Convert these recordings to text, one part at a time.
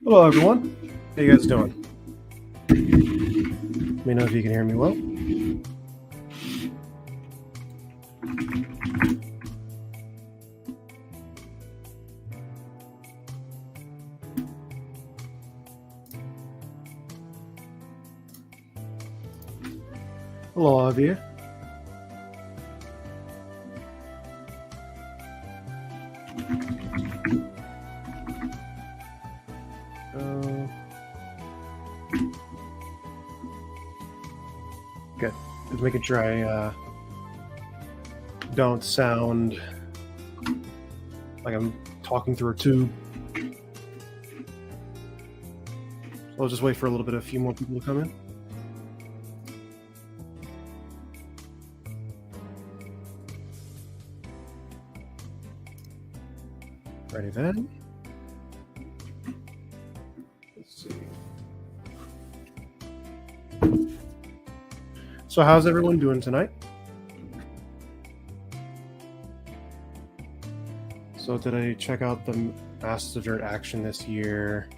Hello, everyone. How you guys doing? Let me know if you can hear me well. Hello, all of you. Good. Just making sure I don't sound like I'm talking through a tube. I'll just wait for a few more people to come in. Ready then. Let's see. So how's everyone doing tonight? So did I check out the Masters of Dirt action this year?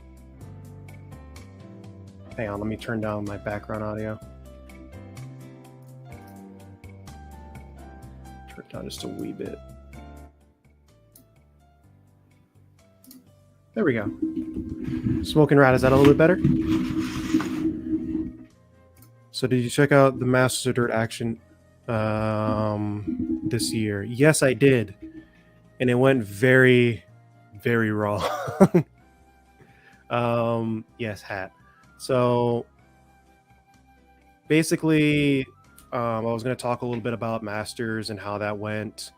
Hang on, let me turn down my background audio. Turn it down just a wee bit. There we go. Smoking Rat, is that a little bit better? So did you check out the Masters of Dirt action this year? Yes, I did. And it went very, very wrong. Yes, hat. So basically, I was going to talk a little bit about Masters and how that went.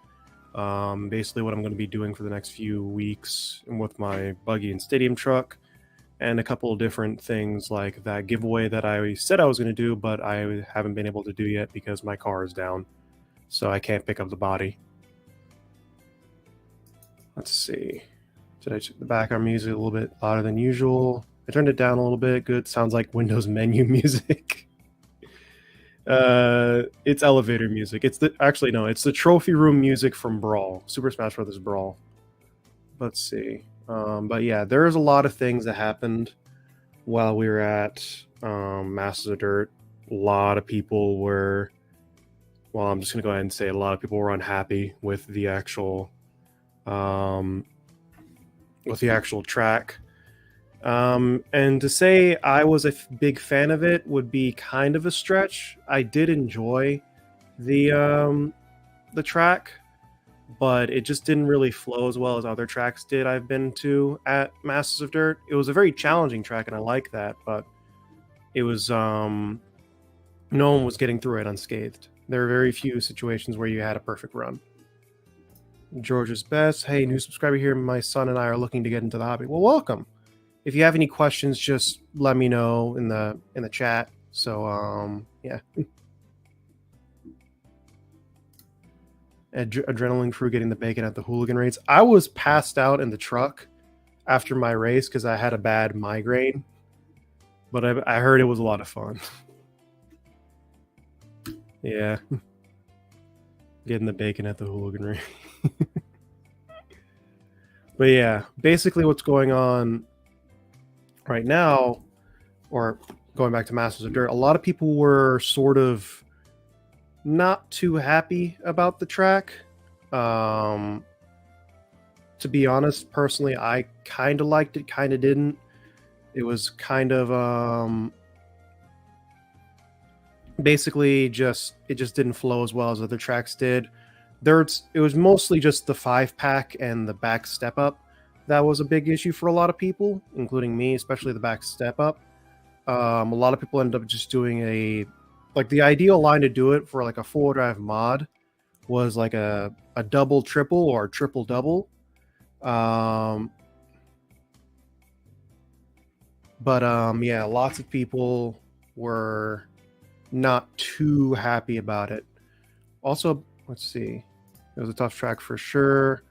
Basically what I'm going to be doing for the next few weeks with my buggy and stadium truck, and a couple of different things like that giveaway that I said I was going to do, but I haven't been able to do yet because my car is down, so I can't pick up the body. Let's see. Did I check the background music a little bit louder than usual? I turned it down a little bit. Good. Sounds like Windows menu music. It's elevator music. It's the trophy room music from Brawl, Super Smash Bros. Brawl. Let's see. But yeah, there's a lot of things that happened while we were at Masters of Dirt. A lot of people were, well, I'm just gonna go ahead and say a lot of people were unhappy with the actual track. And to say I was a big fan of it would be kind of a stretch. I did enjoy the track, but it just didn't really flow as well as other tracks did I've been to at Masters of Dirt. It was a very challenging track, and I like that, but it was no one was getting through it unscathed. There are very few situations where you had a perfect run. George's best. Hey, new subscriber here. My son and I are looking to get into the hobby. Well, welcome. If you have any questions, just let me know in the chat. So yeah. Adrenaline crew getting the bacon at the hooligan raids. I was passed out in the truck after my race because I had a bad migraine, but I heard it was a lot of fun. Yeah. Getting the bacon at the hooligan raid. But yeah, basically what's going on right now, or going back to Masters of Dirt, a lot of people were sort of not too happy about the track. To be honest, personally, I kind of liked it, kind of didn't. It was kind of basically it just didn't flow as well as other tracks did. It was mostly just the 5-pack and the back step up that was a big issue for a lot of people, including me, especially the back step up. A lot of people ended up just doing the ideal line to do it for like a 4-wheel drive mod was like a double triple or triple double. But yeah, lots of people were not too happy about it. Also, let's see. It was a tough track for sure.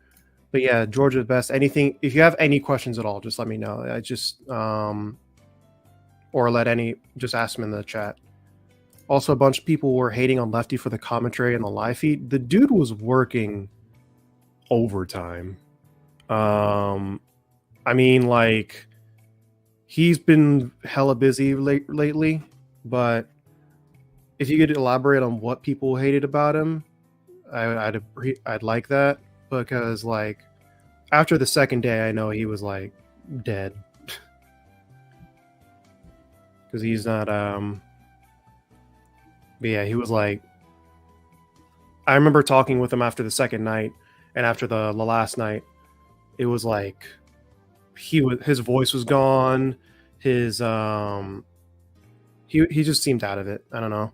But yeah, Georgia's best. Anything, if you have any questions at all, just let me know. I just or just ask them in the chat. Also, a bunch of people were hating on Lefty for the commentary and the live feed. The dude was working overtime. I mean, like, he's been hella busy lately, but if you could elaborate on what people hated about him, I'd like that, because like after the second day, I know he was like dead because he's not. But yeah, he was like. I remember talking with him after the second night and after the last night. It was like his voice was gone. His he just seemed out of it. I don't know.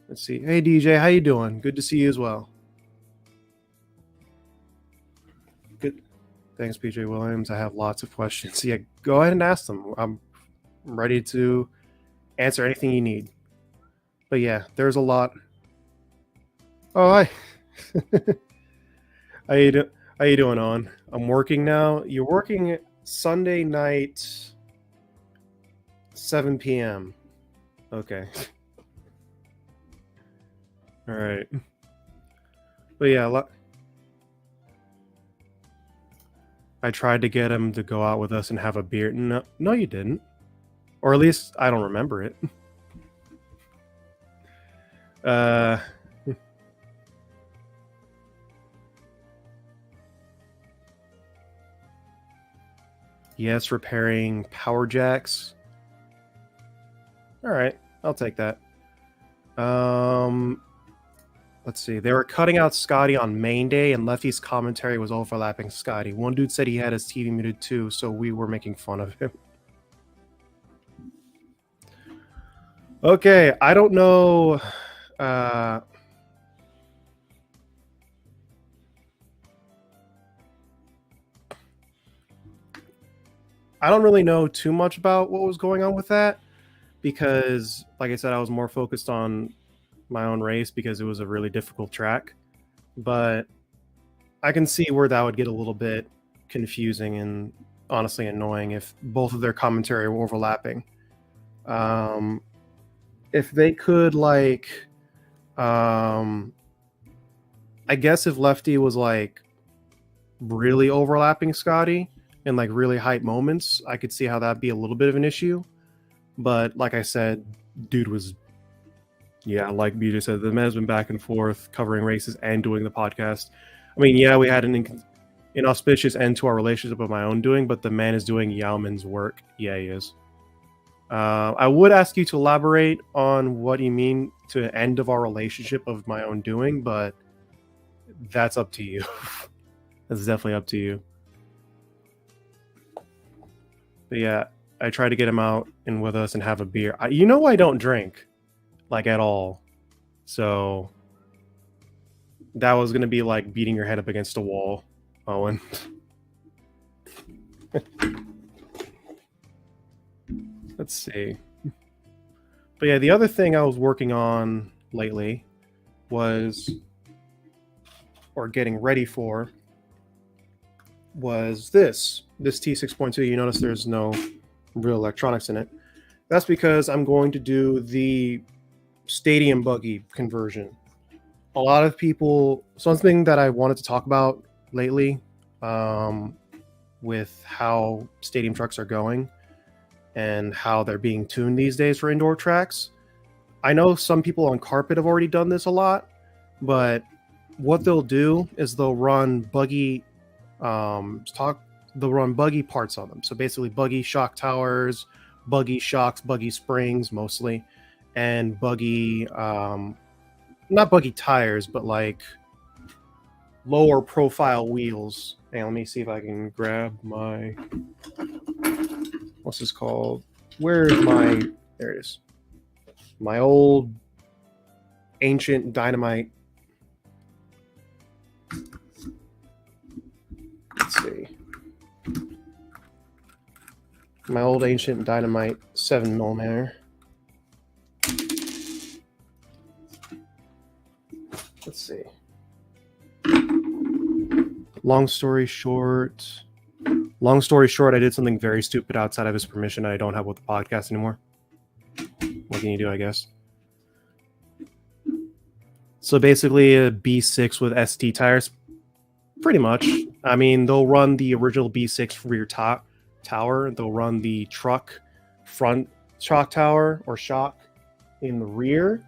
Let's see. Hey DJ, how you doing? Good to see you as well. Good. Thanks, PJ Williams. I have lots of questions. Yeah, go ahead and ask them. I'm ready to answer anything you need. But yeah, there's a lot. Oh, hi. How you doing, On? I'm working now. You're working Sunday night, 7 p.m. Okay. All right. But yeah, I tried to get him to go out with us and have a beer. No, you didn't. Or at least I don't remember it. Yes, repairing power jacks. All right, I'll take that. Let's see. They were cutting out Scotty on main day, and Lefty's commentary was overlapping Scotty. One dude said he had his TV muted too, so we were making fun of him. Okay, I don't know. I don't really know too much about what was going on with that because, like I said, I was more focused on my own race because it was a really difficult track. But I can see where that would get a little bit confusing and honestly annoying if both of their commentary were overlapping. If they could, like, I guess if Lefty was like really overlapping Scotty in like really hype moments, I could see how that'd be a little bit of an issue. But like I said, dude was, yeah, like BJ said, the man has been back and forth covering races and doing the podcast. I mean, yeah, we had an inauspicious end to our relationship of my own doing, but the man is doing Yauman's work. Yeah, he is. I would ask you to elaborate on what you mean to end of our relationship of my own doing, but that's up to you. That's definitely up to you. But yeah, I tried to get him out and with us and have a beer. I don't drink, like, at all. So that was going to be like beating your head up against a wall, Owen. Let's see. But yeah, the other thing I was working on lately was, or getting ready for, was this T6.2. You notice there's no real electronics in it. That's because I'm going to do the stadium buggy conversion. A lot of people, something that I wanted to talk about lately, with how stadium trucks are going and how they're being tuned these days for indoor tracks. I know some people on carpet have already done this a lot, but what they'll do is they'll run buggy buggy parts on them. So basically buggy shock towers, buggy shocks, buggy springs mostly, and buggy not buggy tires, but like lower profile wheels. Hey, let me see if I can grab my, what's this called? Where's my, there it is. My old ancient dynamite. Let's see. My old ancient dynamite 7mm. Let's see. Long story short, I did something very stupid outside of his permission I don't have with the podcast anymore. What can you do, I guess? So basically a B6 with ST tires, pretty much. I mean, they'll run the original B6 rear top tower. They'll run the truck front shock tower or shock in the rear,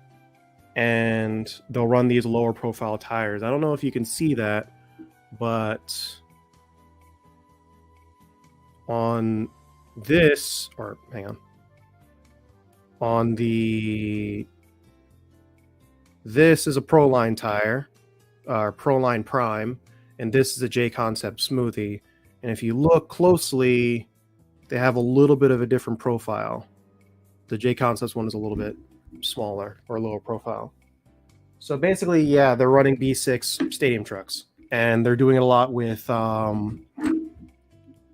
and they'll run these lower profile tires. I don't know if you can see that, but on this, or hang on the this is a Proline tire, Proline Prime, and this is a J Concept Smoothie. And if you look closely, they have a little bit of a different profile. The J Concepts one is a little bit smaller or lower profile. So basically, yeah, they're running B6 stadium trucks, and they're doing it a lot with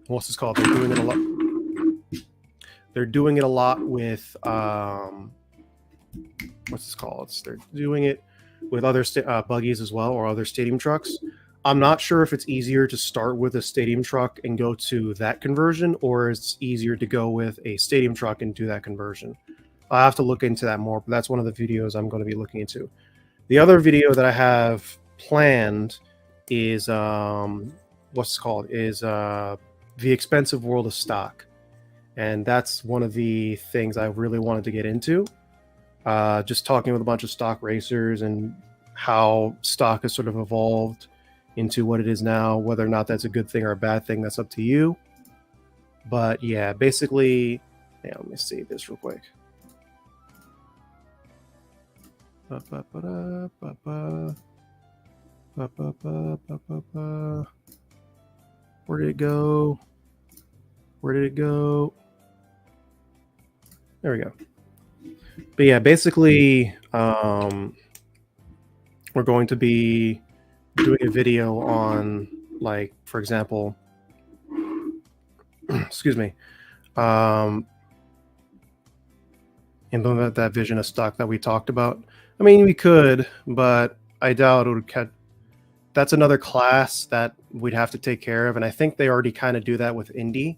what's this called? They're doing it a lot. They're doing it a lot with what's this called? They're doing it with other buggies as well, or other stadium trucks. I'm not sure if it's easier to start with a stadium truck and go to that conversion, or it's easier to go with a stadium truck and do that conversion. I'll have to look into that more, but that's one of the videos I'm going to be looking into. The other video that I have planned is what's it called? Is The Expensive World of Stock. And that's one of the things I really wanted to get into. Just talking with a bunch of stock racers and how stock has sort of evolved into what it is now. Whether or not that's a good thing or a bad thing, that's up to you. But yeah, basically, yeah, let me see this real quick. Where did it go? Where did it go? There we go. But yeah, basically, we're going to be doing a video on, like, for example, excuse me, implement that vision of stock that we talked about. I mean, we could, but I doubt it would catch. That's another class that we'd have to take care of, and I think they already kind of do that with Indy.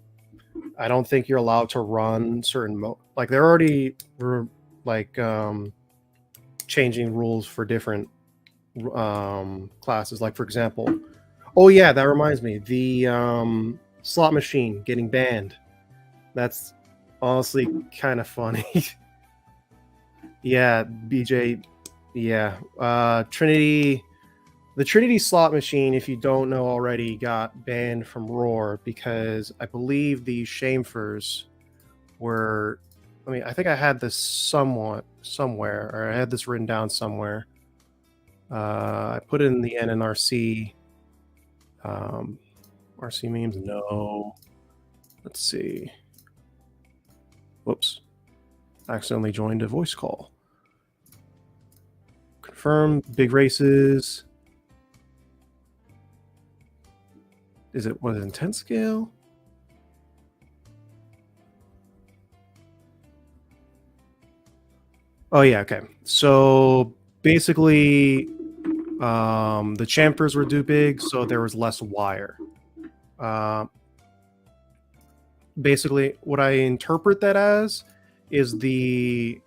I don't think you're allowed to run certain like they're already like changing rules for different classes. Like, for example, oh yeah, that reminds me, the slot machine getting banned. That's honestly kind of funny. Yeah, BJ. Yeah, Trinity. The Trinity slot machine, if you don't know already, got banned from Roar because I believe the Shamefers were. I mean, I think I had this somewhere, or I had this written down somewhere. I put it in the NNRC. RC memes, no. Let's see. Whoops. Accidentally joined a voice call. Confirm big races. Was it intense scale? Oh yeah, okay. So basically, the chamfers were too big, so there was less wire. Basically, what I interpret that as is the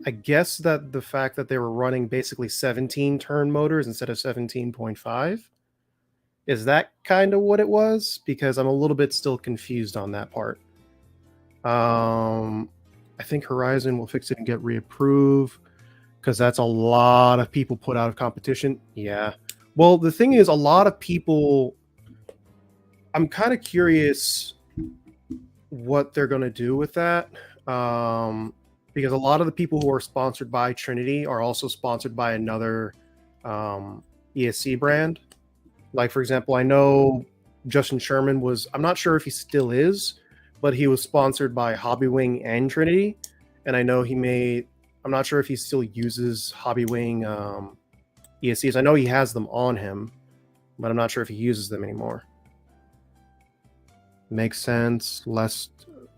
I guess that the fact that they were running basically 17 turn motors instead of 17.5, is that kind of what it was? Because I'm a little bit still confused on that part. I think Horizon will fix it and get reapproved, because that's a lot of people put out of competition. Yeah. Well, the thing is, a lot of people, I'm kind of curious what they're going to do with that. Because a lot of the people who are sponsored by Trinity are also sponsored by another ESC brand. Like, for example, I know Justin Sherman was, I'm not sure if he still is, but he was sponsored by Hobbywing and Trinity. And I know he made, I'm not sure if he still uses Hobbywing ESCs. I know he has them on him, but I'm not sure if he uses them anymore. Makes sense. Less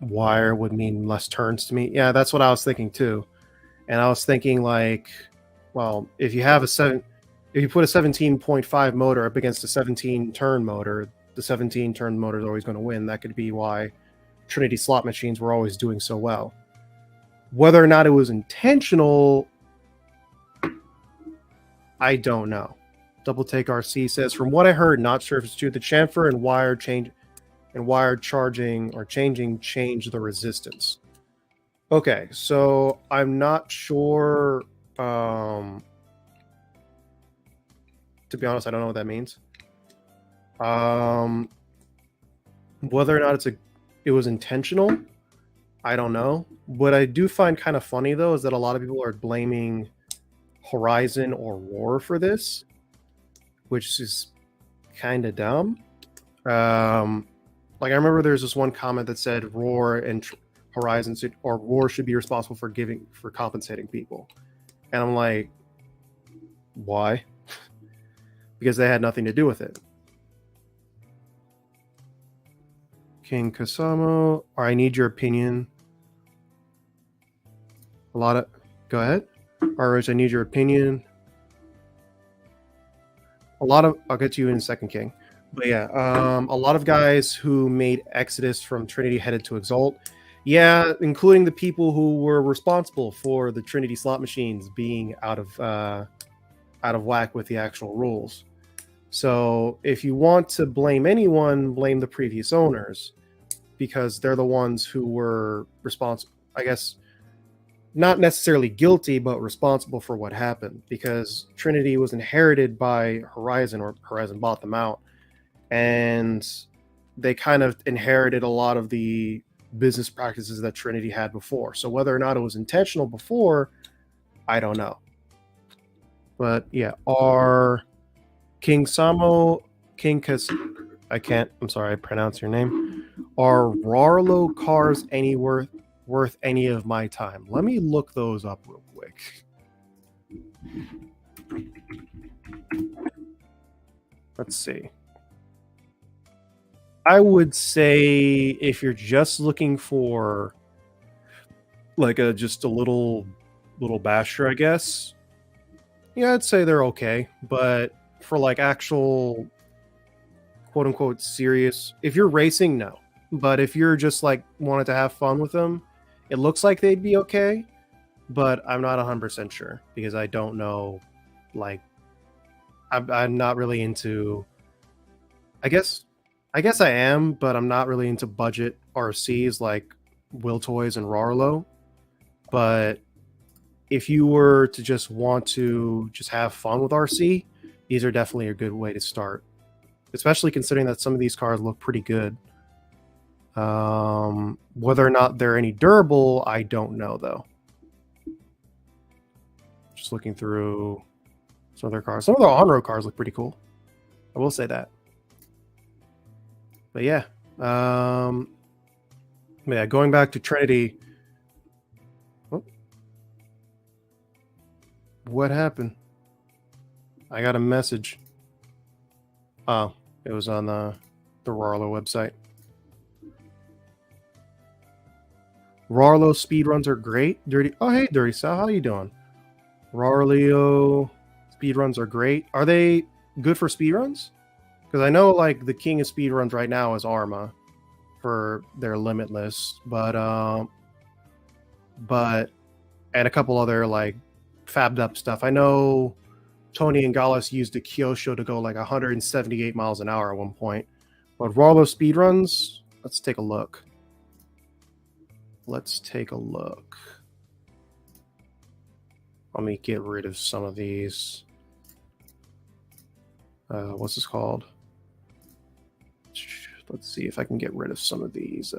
wire would mean less turns to me. Yeah, that's what I was thinking too. And I was thinking, like, well, if you have if you put a 17.5 motor up against a 17 turn motor, the 17 turn motor is always going to win. That could be why Trinity slot machines were always doing so well. Whether or not it was intentional, I don't know. Double Take RC says, from what I heard, not sure if it's true, the chamfer and wire charging or changing change the resistance. Okay, so I'm not sure. To be honest, I don't know what that means. Whether or not it was intentional, I don't know. What I do find kind of funny though is that a lot of people are blaming Horizon or Roar for this, which is kind of dumb. Like I remember there's this one comment that said Roar and Horizon or Roar should be responsible for compensating people, and I'm like, why? Because they had nothing to do with it. King Kasamo, or I need your opinion. Go ahead. Roach, I need your opinion. I'll get to you in a second, King. But yeah, a lot of guys who made Exodus from Trinity headed to Exalt. Yeah, including the people who were responsible for the Trinity slot machines being out of whack with the actual rules. So if you want to blame anyone, blame the previous owners, because they're the ones who were responsible, I guess, not necessarily guilty, but responsible for what happened, because Trinity was inherited by Horizon, or Horizon bought them out, and they kind of inherited a lot of the business practices that Trinity had before. So whether or not it was intentional before, I don't know. But yeah, our King Samo, I'm sorry, I pronounced your name. Are Rarlo cars worth any of my time? Let me look those up real quick. Let's see. I would say if you're just looking for like just a little basher, I guess. Yeah, I'd say they're okay, but for like actual quote unquote serious, if you're racing, no. But if you're just like wanted to have fun with them, it looks like they'd be okay, but I'm not 100% sure because I don't know. Like, I'm not really into. I guess I am, but I'm not really into budget RCs like Will Toys and Rarlo. But if you were to just want to just have fun with RC, these are definitely a good way to start, especially considering that some of these cars look pretty good. Whether or not they're any durable, I don't know though. Just looking through some of their cars. Some of their on-road cars look pretty cool. I will say that. But yeah. Yeah, going back to Trinity. Oh. What happened? I got a message. Oh, it was on the Rarlo website. Rarlo speedruns are great. Dirty. Oh, hey, Dirty Sal, how you doing? Rarlo speedruns are great. Are they good for speedruns? Because I know like the king of speedruns right now is Arma for their Limitless, but and a couple other like fabbed up stuff. I know Tony and Gallus used the Kyosho to go like 178 miles an hour at one point. But Rarlo speedruns, let's take a look. Let me get rid of some of these. What's this called? Let's see if I can get rid of some of these.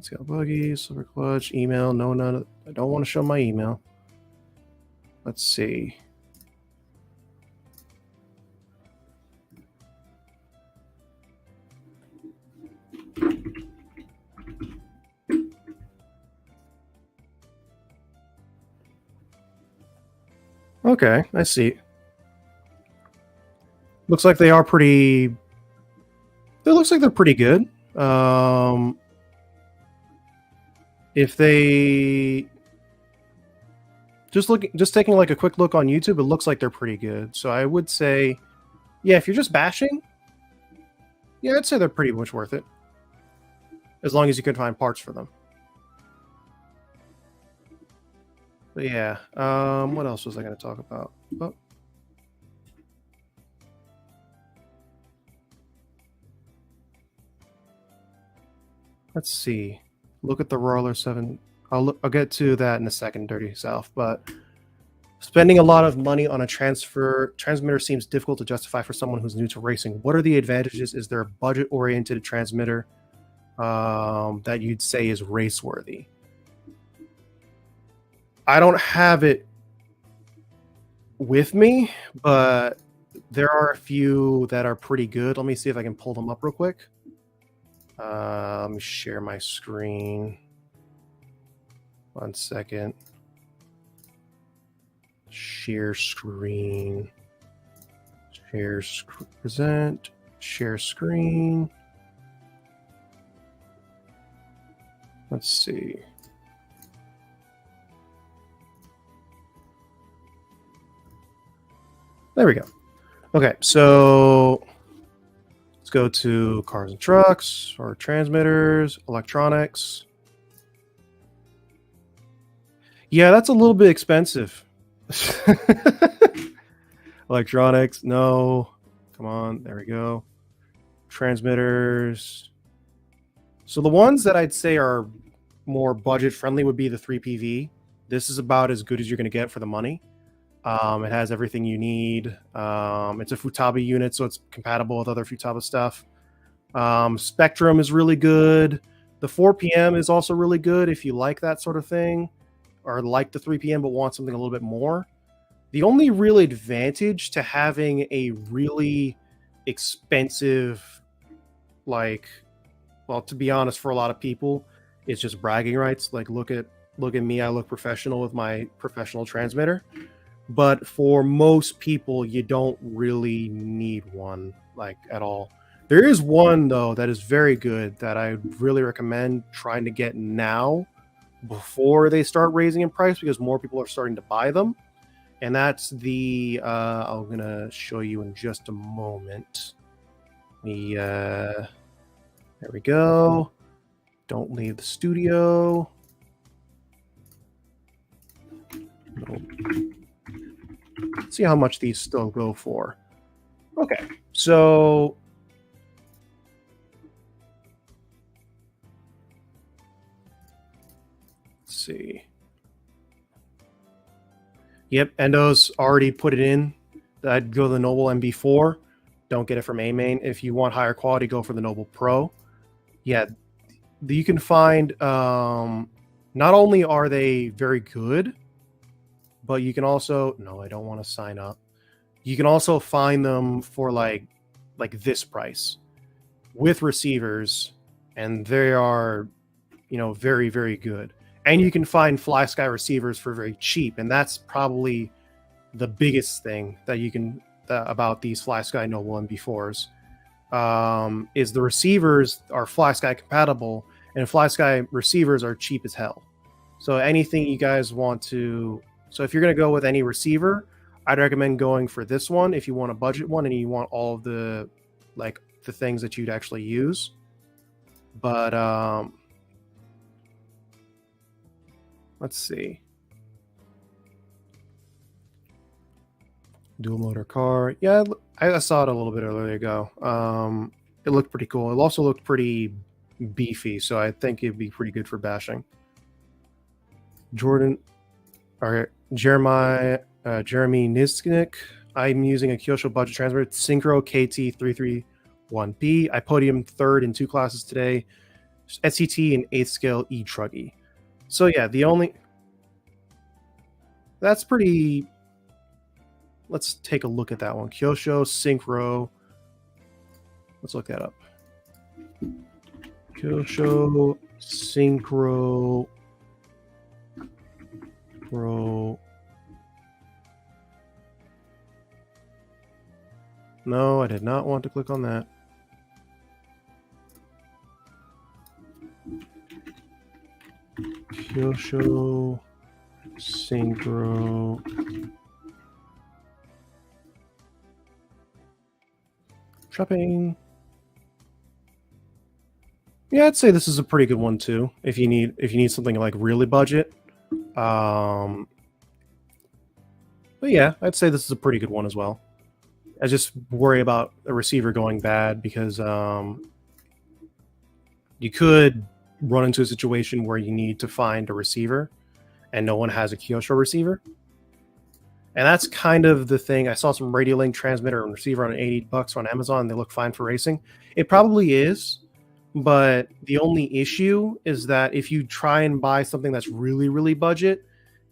Scale buggy, silver clutch, email. No, I don't want to show my email. Let's see. Okay, I see. Looks like they are pretty. It looks like they're pretty good. If they just taking like a quick look on YouTube, it looks like they're pretty good. So I would say, yeah, if you're just bashing, yeah, I'd say they're pretty much worth it, as long as you can find parts for them. But yeah, what else was I going to talk about? Oh. Let's see. Look at the Roller 7. I'll get to that in a second, Dirty South. But spending a lot of money on a transmitter seems difficult to justify for someone who's new to racing. What are the advantages? Is there a budget-oriented transmitter that you'd say is race-worthy? I don't have it with me, but there are a few that are pretty good. Let me see if I can pull them up real quick. Let me share my screen. 1 second. Share screen. Present. Share screen. Let's see. There we go. Okay, so let's go to cars and trucks, or transmitters, electronics. Yeah, that's a little bit expensive. Electronics, no. Come on, there we go. Transmitters. So the ones that I'd say are more budget friendly would be the 3PV. This is about as good as you're going to get for the money. It has everything you need. It's a Futaba unit, so it's compatible with other Futaba stuff. Spectrum is really good. The 4PM is also really good if you like that sort of thing, or like the 3PM but want something a little bit more. The only real advantage to having a really expensive, like, well, to be honest, for a lot of people, it's just bragging rights. Like, look at me, I look professional with my professional transmitter. But for most people, you don't really need one, like, at all. There is one, though, that is very good that I really recommend trying to get now before they start raising in price, because more people are starting to buy them. And that's the, I'm going to show you in just a moment. There we go. Don't leave the studio. Nope. See how much these still go for. Okay, so let's see. Yep, Endo's already put it in. I'd go the Noble MB4. Don't get it from A-Main. If you want higher quality, go for the Noble Pro. Yeah, you can find, not only are they very good, but you can also, no, I don't want to sign up. You can also find them for like this price with receivers, and they are, very, very good. And you can find FlySky receivers for very cheap, and that's probably the biggest thing that you can about these FlySky Noble MB4s, is the receivers are FlySky compatible, and FlySky receivers are cheap as hell. So anything you guys want to, so if you're going to go with any receiver, I'd recommend going for this one if you want a budget one and you want all of the, like, the things that you'd actually use. But let's see. Dual motor car. Yeah, I saw it a little bit earlier ago. It looked pretty cool. It also looked pretty beefy, so I think it'd be pretty good for bashing. Jeremy Nisknik. I'm using a Kyosho budget transmitter, Synchro KT331B. I podiumed third in 2 classes today, SCT and 8th scale E-Truggy. So yeah, that's pretty. Let's take a look at that one. Kyosho Synchro. Let's look that up. Kyosho Synchro Pro. No, I did not want to click on that. Kyosho Synchro. Shopping. Yeah, I'd say this is a pretty good one too. If you need something like really budget. But yeah, I'd say this is a pretty good one as well. I just worry about a receiver going bad because you could run into a situation where you need to find a receiver and no one has a Kyosho receiver. And that's kind of the thing. I saw some radio link transmitter and receiver on $80 on Amazon. They look fine for racing. It probably is, but the only issue is that if you try and buy something that's really, really budget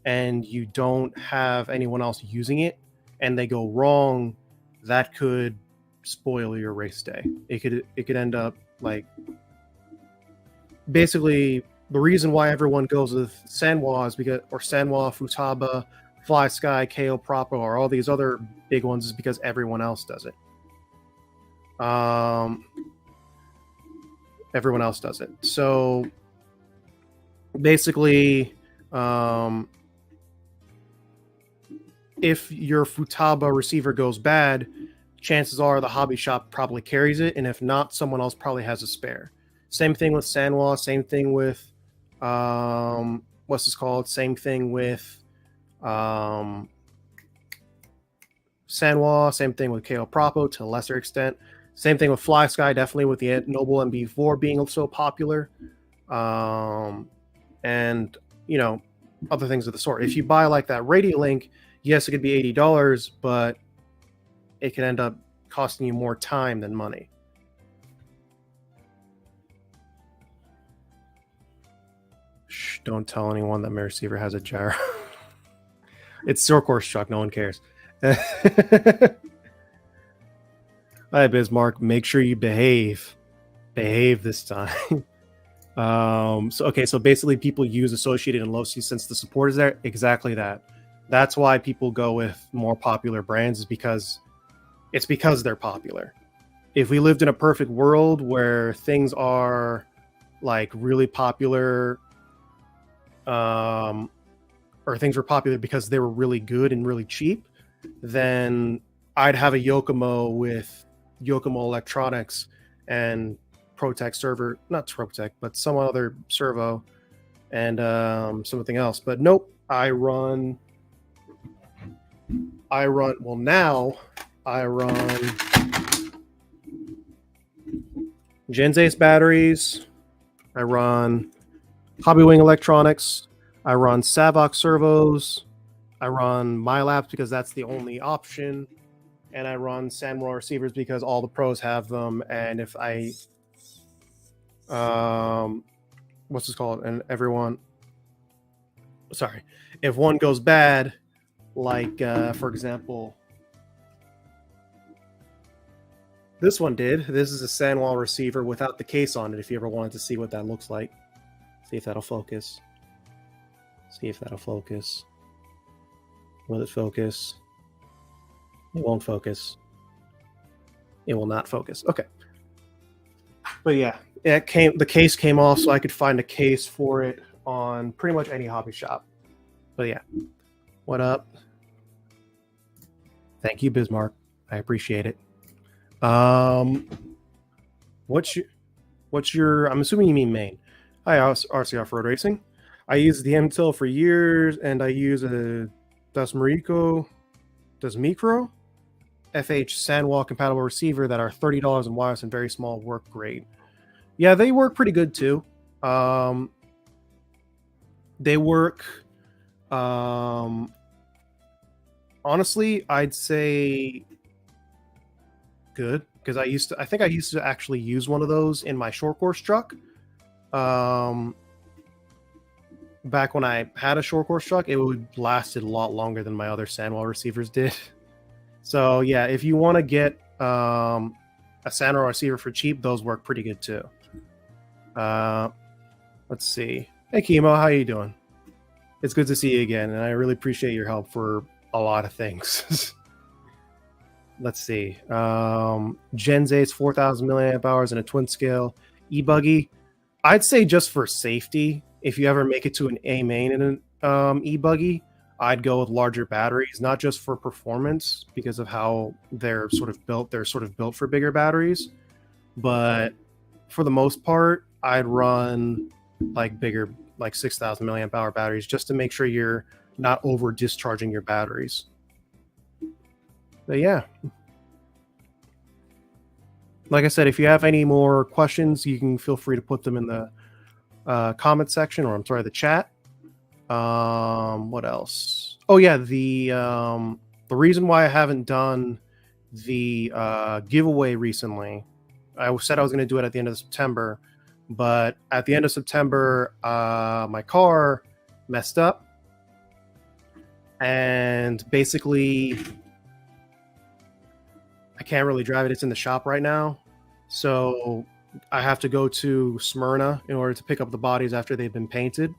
and you don't have anyone else using it and they go wrong, that could spoil your race day. It could end up like basically the reason why everyone goes with Sanwa is because, or Sanwa, Futaba, Fly Sky, KO Propo, or all these other big ones is because everyone else does it. Everyone else does it. So basically, if your Futaba receiver goes bad, chances are the hobby shop probably carries it, and if not, someone else probably has a spare. Same thing with Sanwa, same thing with what's this called? Same thing with Sanwa, same thing with KO Propo to a lesser extent. Same thing with Fly Sky, definitely with the Noble MB4 being so popular. And, you know, other things of the sort. If you buy like that Radio Link, yes, it could be $80, but it could end up costing you more time than money. Shh, don't tell anyone that my receiver has a gyro. It's short course truck, no one cares. Hi, Bismarck. Make sure you behave. Behave this time. So basically people use Associated and Losi since the support is there. Exactly that. That's why people go with more popular brands, is because they're popular. If we lived in a perfect world where things are like really popular, or things were popular because they were really good and really cheap, then I'd have a Yokomo with Yokomo Electronics and Protec server, not Protec, but some other servo and something else. But nope, I run Genzace batteries, I run Hobbywing Electronics, I run Savok servos, I run MyLabs because that's the only option, and I run Sanwa receivers because all the pros have them. And if I, what's this called? And everyone, sorry, if one goes bad, like for example, this one did. This is a Sanwa receiver without the case on it. If you ever wanted to see what that looks like, see if that'll focus. See if that'll focus. Will it focus? It won't focus. It will not focus. Okay. But yeah, the case came off, so I could find a case for it on pretty much any hobby shop. But yeah. What up? Thank you, Bismarck. I appreciate it. What's your I'm assuming you mean main. Hi, RC Off-Road Racing. I used the MTIL for years, and I use a Dasmicro FH Sanwa compatible receiver that are $30 in wireless and very small, work great. Yeah, they work pretty good too. They work honestly, I'd say good, because I think I used to actually use one of those in my short course truck. Back when I had a short course truck, it would lasted a lot longer than my other Sanwa receivers did. So yeah, if you want to get a Sanwa receiver for cheap, those work pretty good too. Let's see. Hey Kimo, how you doing? It's good to see you again, and I really appreciate your help for a lot of things. Let's see. Genzace 4,000 milliamp hours and a twin scale e-buggy. I'd say just for safety, if you ever make it to an A main in an e-buggy, I'd go with larger batteries, not just for performance because of how they're sort of built. They're sort of built for bigger batteries, but for the most part, I'd run like bigger, like 6,000 milliamp hour batteries, just to make sure you're not over discharging your batteries. But yeah. Like I said, if you have any more questions, you can feel free to put them in the comment section, or I'm sorry, the chat. What else? Oh yeah, the reason why I haven't done the giveaway recently, I said I was going to do it at the end of September, but at the end of September, my car messed up, and basically I can't really drive it. It's in the shop right now, so I have to go to Smyrna in order to pick up the bodies after they've been painted.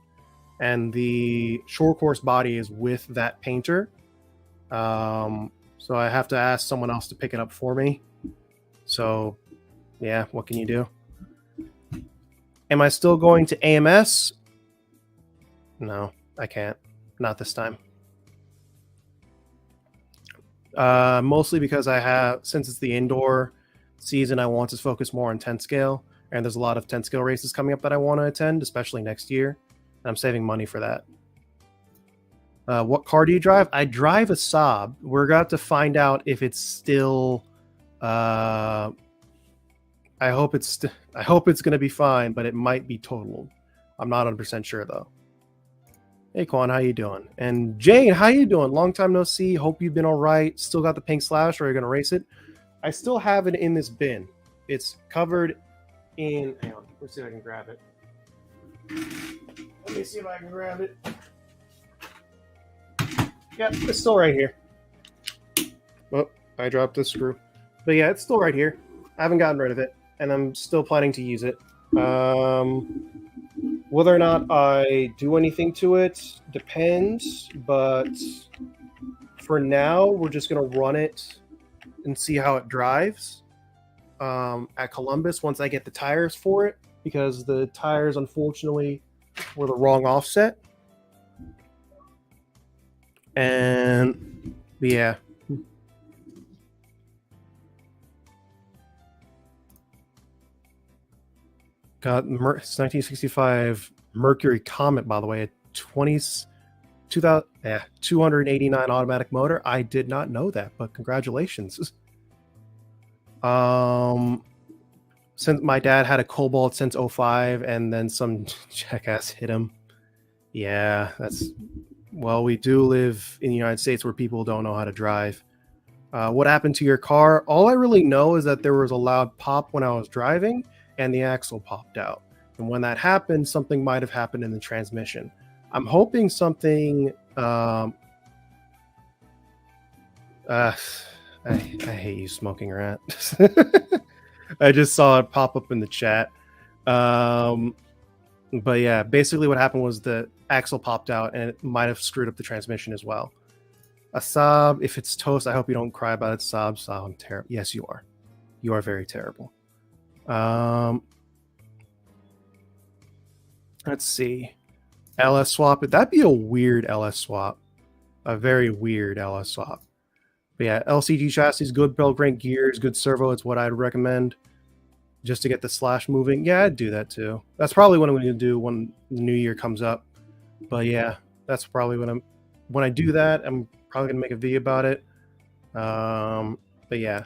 And the short course body is with that painter. So I have to ask someone else to pick it up for me. So yeah, what can you do? Am I still going to AMS? No, I can't. Not this time. Mostly because since it's the indoor season, I want to focus more on 10 scale. And there's a lot of 10 scale races coming up that I want to attend, especially next year. I'm saving money for that. What car do you drive? I drive a Saab. We're about to find out if it's still. I hope it's going to be fine, but it might be totaled. I'm not 100% sure though. Hey Quan, how you doing? And Jane, how you doing? Long time no see. Hope you've been all right. Still got the pink slash, or are you going to race it? I still have it in this bin. It's covered in. Hang on. Let's see if I can grab it. Let me see if I can grab it. Yep, it's still right here. Oh, I dropped the screw. But yeah, it's still right here. I haven't gotten rid of it, and I'm still planning to use it. Whether or not I do anything to it depends, but for now, we're just going to run it and see how it drives at Columbus once I get the tires for it, because the tires, unfortunately, were the wrong offset. And yeah. Got it's 1965 Mercury Comet, by the way, a 289 automatic motor. I did not know that, but congratulations. Since my dad had a Cobalt since 05, and then some jackass hit him. Yeah, well, we do live in the United States where people don't know how to drive. What happened to your car? All I really know is that there was a loud pop when I was driving, and the axle popped out. And when that happened, something might have happened in the transmission. I'm hoping something. I hate you, smoking rat. I just saw it pop up in the chat. But yeah, basically what happened was the axle popped out, and it might have screwed up the transmission as well. A Saab, if it's toast, I hope you don't cry about it. Saab, I'm terrible. Yes, you are. You are very terrible. Let's see. LS swap. That'd be a weird LS swap. A very weird LS swap. But yeah, LCG chassis, good belt crank gears, good servo. It's what I'd recommend just to get the slash moving. Yeah, I'd do that too. That's probably what I'm going to do when the new year comes up. But yeah, that's probably when I do that, I'm probably going to make a video about it. But yeah.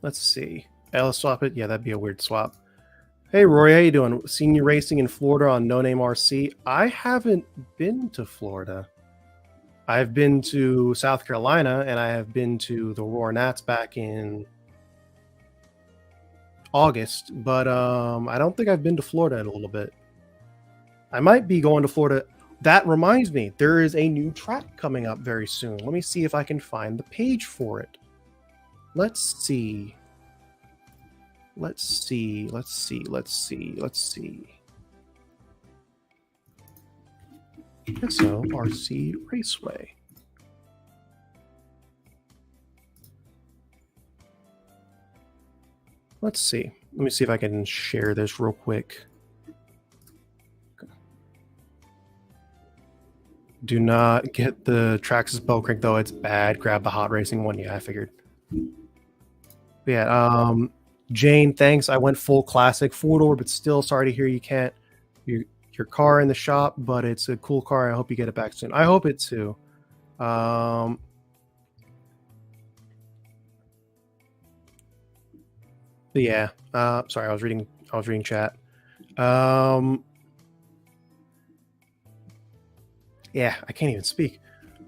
Let's see. LS swap it. Yeah, that'd be a weird swap. Hey, Rory, how you doing? Seen you racing in Florida on No Name RC. I haven't been to Florida. I've been to South Carolina, and I have been to the Roar Nats back in August, but I don't think I've been to Florida in a little bit. I might be going to Florida. That reminds me, there is a new track coming up very soon. Let me see if I can find the page for it. Let's see. So, RC Raceway. Let's see. Let me see if I can share this real quick. Do not get the Traxxas bell crank, though. It's bad. Grab the hot racing one. Yeah, I figured. Yeah, Jane, thanks. I went full classic, 4-door, but still sorry to hear you can't. Your car in the shop, but it's a cool car. I hope you get it back soon. I hope it too. Yeah. Sorry, I was reading chat. Yeah, I can't even speak.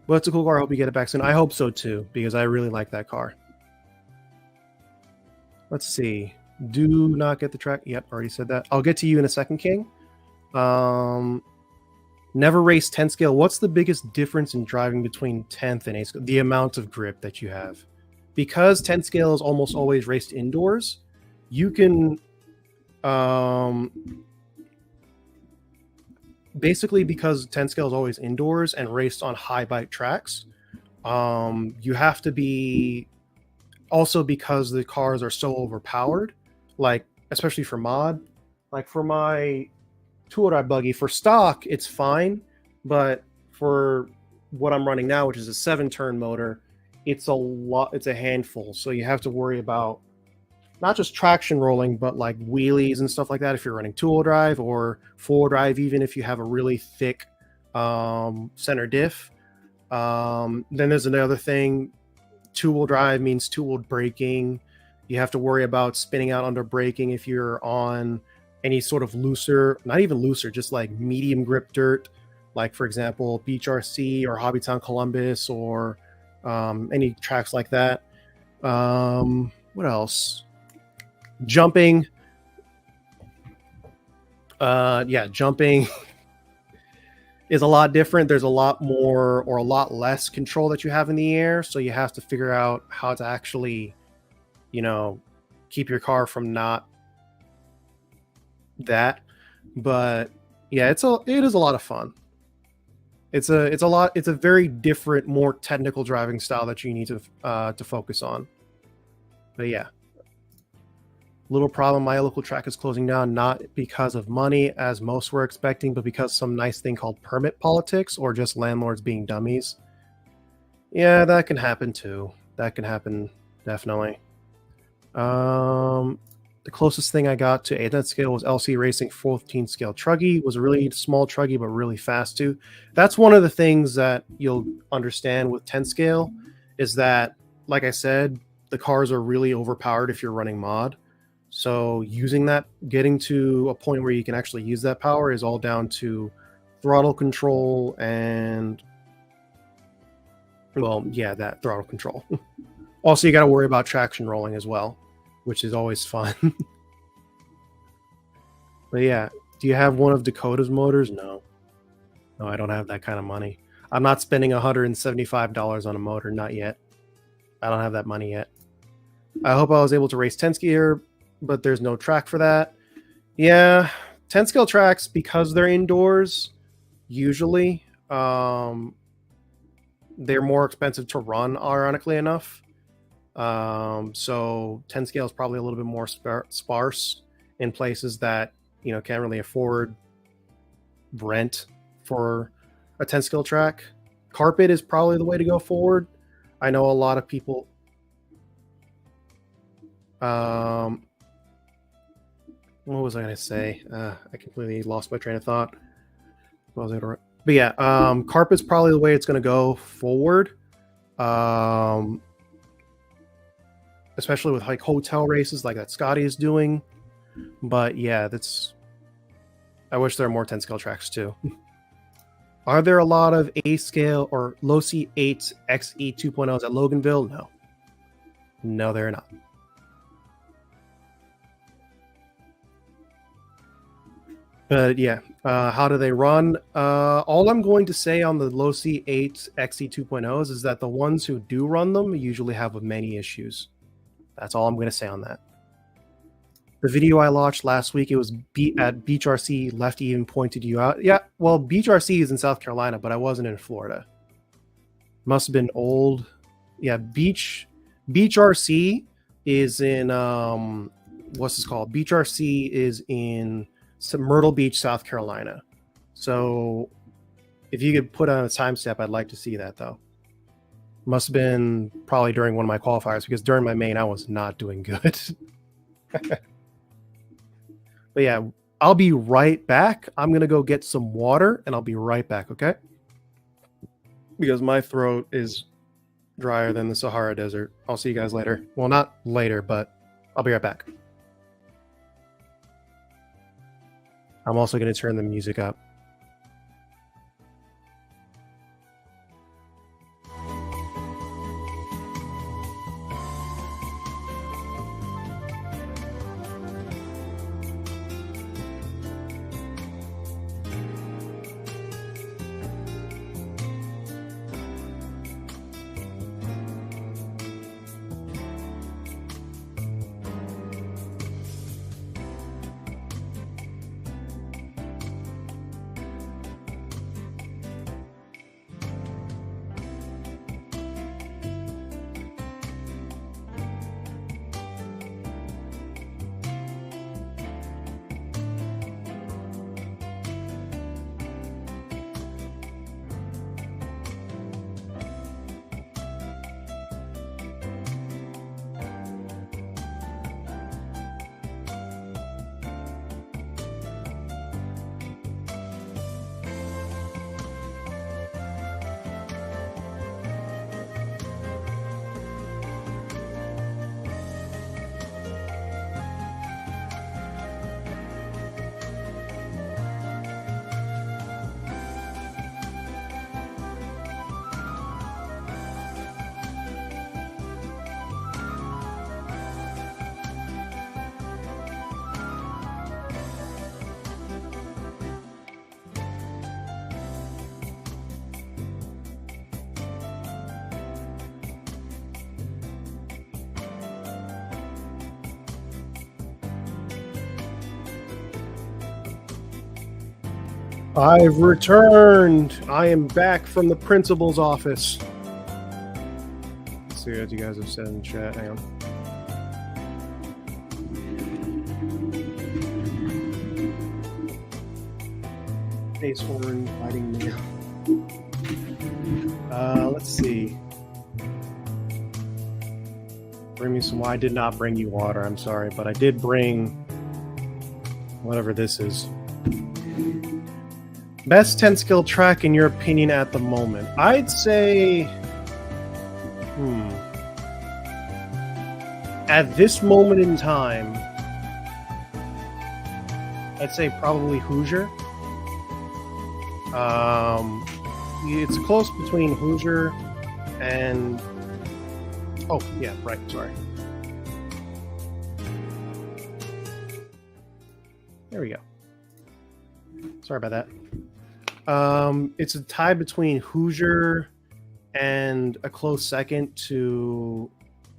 But it's a cool car. I hope you get it back soon. I hope so too, because I really like that car. Let's see. Do not get the track. Yep, already said that. I'll get to you in a second, King. Never race 10 scale. What's the biggest difference in driving between 10th and 8th scale? The amount of grip that you have. Because 10 scale is almost always raced indoors, you can basically, because 10 scale is always indoors and raced on high bite tracks, you have to be, also because the cars are so overpowered, like especially for mod, like for my two-wheel drive buggy, for stock it's fine, but for what I'm running now, which is a 7-turn motor, it's a handful. So you have to worry about not just traction rolling, but like wheelies and stuff like that if you're running two-wheel drive, or four-wheel drive even if you have a really thick center diff. Then there's another thing. Two-wheel drive means two-wheel braking. You have to worry about spinning out under braking if you're on any sort of looser, not even looser, just like medium grip dirt, like for example Beach RC or Hobbytown Columbus, or any tracks like that. What else? Jumping. Jumping is a lot different. There's a lot more or a lot less control that you have in the air, so you have to figure out how to actually, keep your car from not that. But yeah, it is a lot of fun. It's a very different, more technical driving style that you need to focus on. But yeah, little problem. My local track is closing down, not because of money, as most were expecting, but because some nice thing called permit politics, or just landlords being dummies. Yeah, that can happen too. That can happen, definitely. The closest thing I got to 8th scale was LC Racing 14 scale truggy. It was a really small truggy, but really fast too. That's one of the things that you'll understand with 10 scale, is that, like I said, the cars are really overpowered if you're running mod. So using that, getting to a point where you can actually use that power, is all down to throttle control and, well, yeah, that throttle control. Also, you got to worry about traction rolling as well, which is always fun. But yeah, do you have one of Dakota's motors? No, I don't have that kind of money. I'm not spending $175 on a motor, not yet. I don't have that money yet. I hope I was able to race 10 scale, but there's no track for that. Yeah, 10 scale tracks, because they're indoors, usually they're more expensive to run, ironically enough. So 10 scale is probably a little bit more sparse in places that can't really afford rent for a 10 scale track. Carpet is probably the way to go forward. I know a lot of people. What was I going to say? I completely lost my train of thought. But yeah, carpet's probably the way it's going to go forward. Especially with like hotel races like that Scotty is doing. But yeah, I wish there were more 10 scale tracks too. Are there a lot of A scale or low C8 XE 2.0s at Loganville? No, there are not. But yeah, how do they run? All I'm going to say on the low C8 XE 2.0s is that the ones who do run them usually have many issues. That's all I'm going to say on that. The video I watched last week, it was at Beach RC. Lefty even pointed you out. Yeah, well, Beach RC is in South Carolina, but I wasn't in Florida. Must have been old. Yeah, Beach RC is in what's this called? Beach RC is in Myrtle Beach, South Carolina. So if you could put on a time step, I'd like to see that though. Must have been probably during one of my qualifiers, because during my main I was not doing good. But yeah, I'll be right back. I'm gonna go get some water and I'll be right back, okay? because my throat is drier than the Sahara Desert. I'll see you guys later. Well, not later, but I'll be right back. I'm also going to turn the music up. I've returned. I am back from the principal's office. Let's see what you guys have said in the chat. Hang on. Face horn fighting me. Let's see. Bring me some water. I did not bring you water. I'm sorry, but I did bring whatever this is. Best 10 skill track in your opinion at the moment? I'd say... At this moment in time, I'd say probably Hoosier. It's close between Hoosier and... Oh, yeah, right, sorry. There we go. Sorry about that. It's a tie between Hoosier and a close second to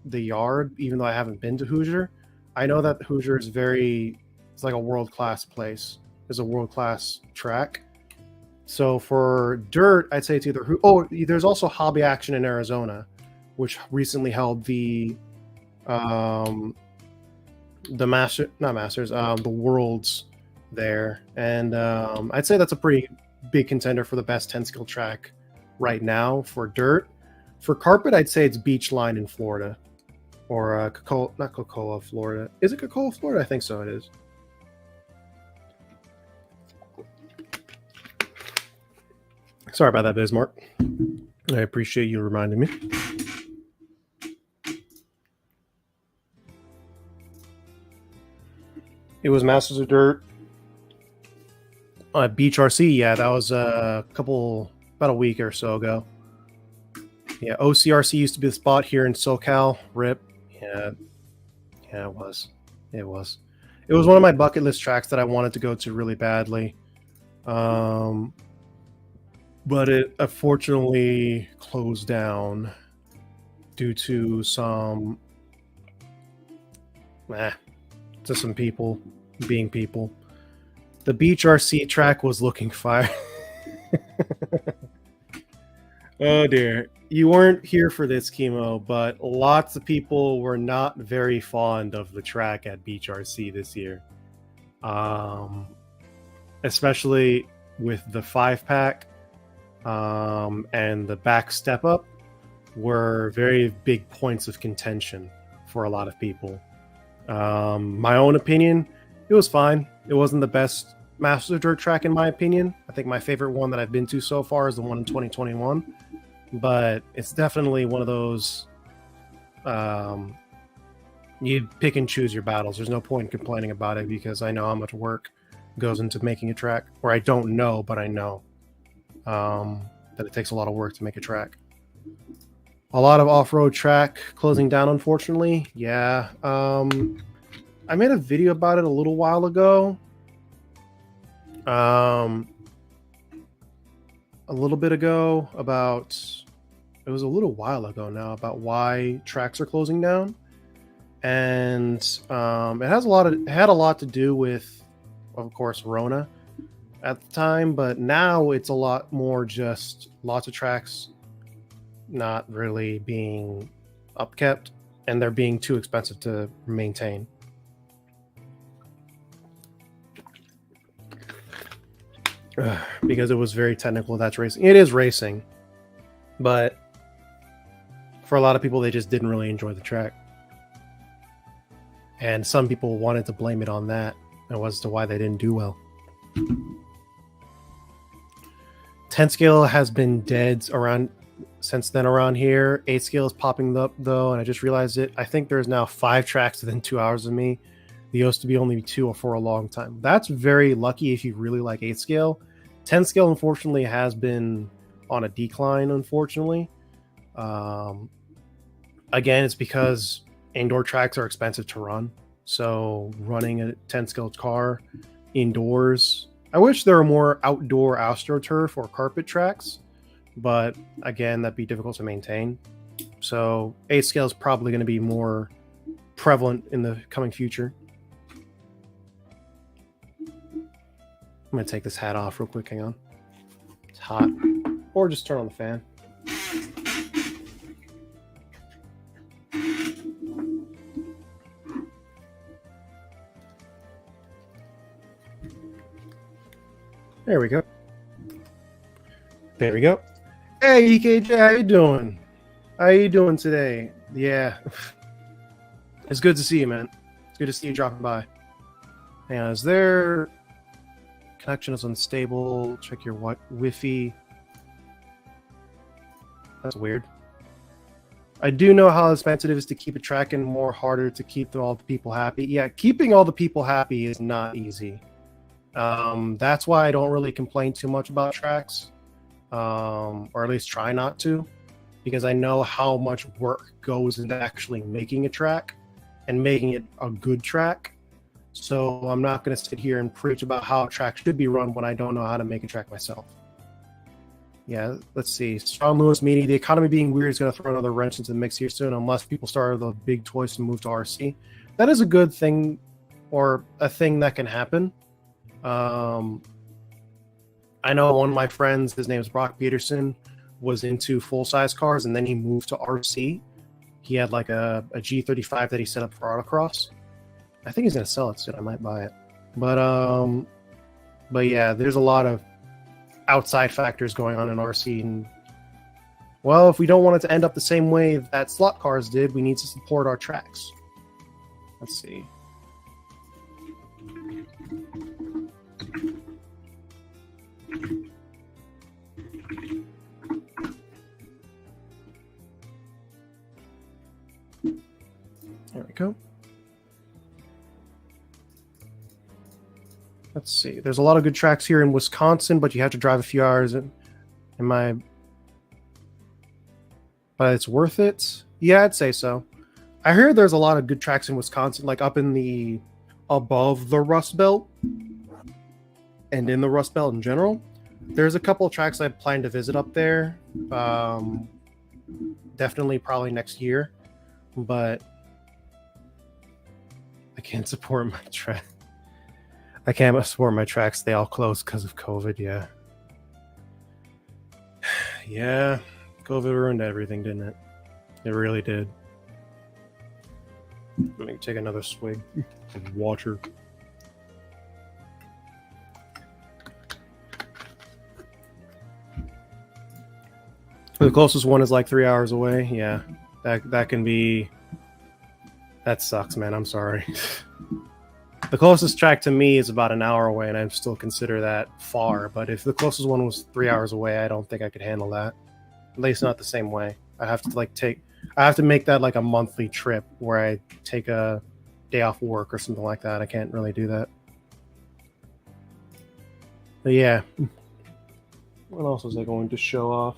the Yard, even though I haven't been to Hoosier. I know that Hoosier is it's like a world-class place. It's a world-class track. So for dirt, I'd say it's either... there's also Hobby Action in Arizona, which recently held the Worlds there. And I'd say that's a pretty big contender for the best 10 skill track right now for dirt. For carpet, I'd say it's Beachline in Florida, or Cocoa, Florida. Is it Cocoa, Florida? I think so. It is. Sorry about that, Bismarck. I appreciate you reminding me. It was Masters of Dirt. Beach RC, yeah, that was about a week or so ago. Yeah, OCRC used to be the spot here in SoCal. RIP. Yeah, it was. It was one of my bucket list tracks that I wanted to go to really badly. But it unfortunately closed down due to some people being people. The Beach RC track was looking fire. Oh dear. You weren't here for this, Chemo, but lots of people were not very fond of the track at Beach RC this year. Especially with the 5-pack and the back step up were very big points of contention for a lot of people. My own opinion, it was fine. It wasn't the best Masters of Dirt track in my opinion. I think my favorite one that I've been to so far is the one in 2021. but it's definitely one of those. You pick and choose your battles. There's no point in complaining about it because I know how much work goes into making a track, or I don't know, but I know that it takes a lot of work to make a track. A lot of off-road track closing down, unfortunately. Yeah. I made a video about it a little while ago. A little bit ago about, it was a little while ago now, about why tracks are closing down. And it had a lot to do with, of course, Rona at the time, but now it's a lot more just lots of tracks not really being upkept, and they're being too expensive to maintain. Because it was very technical. That's racing. It is racing, but for a lot of people, they just didn't really enjoy the track. And some people wanted to blame it on that as to why they didn't do well. 10 scale has been dead around since then around here. 8 scale is popping up though, and I just realized it. I think there's now 5 tracks within 2 hours of me. There used to be only 2 for a long time. That's very lucky if you really like 8 scale. 10 scale, unfortunately, has been on a decline, unfortunately. Again, it's because indoor tracks are expensive to run. So running a 10 scale car indoors, I wish there were more outdoor AstroTurf or carpet tracks, but again, that'd be difficult to maintain. So 8 scale is probably going to be more prevalent in the coming future. I'm going to take this hat off real quick. Hang on. It's hot. Or just turn on the fan. There we go. There we go. Hey, EKJ, how you doing? How you doing today? Yeah. It's good to see you, man. It's good to see you dropping by. Hang on, is there... Connection is unstable. Check your Wi-Fi. That's weird. I do know how expensive it is to keep a track and more harder to keep all the people happy. Yeah, keeping all the people happy is not easy. That's why I don't really complain too much about tracks, or at least try not to, because I know how much work goes into actually making a track and making it a good track. So I'm not going to sit here and preach about how a track should be run when I don't know how to make a track myself. Yeah, let's see. Strong Lewis meaning the economy being weird is going to throw another wrench into the mix here soon, unless people start the big toys to move to RC. That is a good thing, or a thing that can happen. I know one of my friends, his name is Brock Peterson, was into full-size cars, and then he moved to RC. He had like a G35 that he set up for autocross. I think he's going to sell it soon. I might buy it. But yeah, there's a lot of outside factors going on in RC. And, well, if we don't want it to end up the same way that slot cars did, we need to support our tracks. Let's see. There we go. Let's see. There's a lot of good tracks here in Wisconsin, but you have to drive a few hours. But it's worth it? Yeah, I'd say so. I heard there's a lot of good tracks in Wisconsin, like up in the above the Rust Belt and in the Rust Belt in general. There's a couple of tracks I plan to visit up there. Definitely probably next year, but I can't support my track. I can't support my tracks. They all closed because of COVID. Yeah. Yeah. COVID ruined everything, didn't it? It really did. Let me take another swig of water. The closest one is like 3 hours away. Yeah. That can be... That sucks, man. I'm sorry. The closest track to me is about an hour away, and I still consider that far. But if the closest one was 3 hours away, I don't think I could handle that. At least not the same way. I have to make that like a monthly trip where I take a day off work or something like that. I can't really do that. But yeah. What else was I going to show off?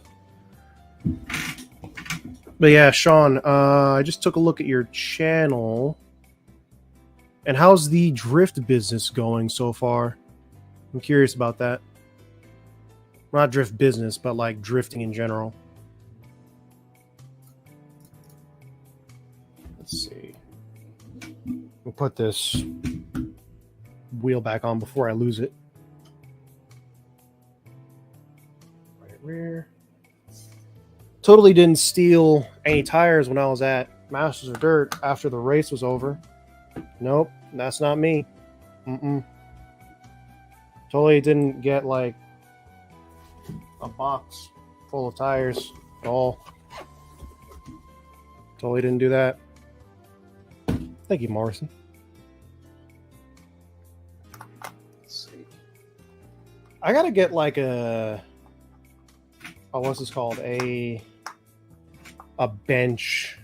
But yeah, Sean, I just took a look at your channel. And how's the drift business going so far? I'm curious about that. Not drift business, but like drifting in general. Let's see. We'll put this wheel back on before I lose it. Right rear. Totally didn't steal any tires when I was at Masters of Dirt after the race was over. Nope, that's not me. Totally didn't get like a box full of tires at all. Totally didn't do that. Thank you, Morrison. Let's see. I gotta get like a what's this called? A bench,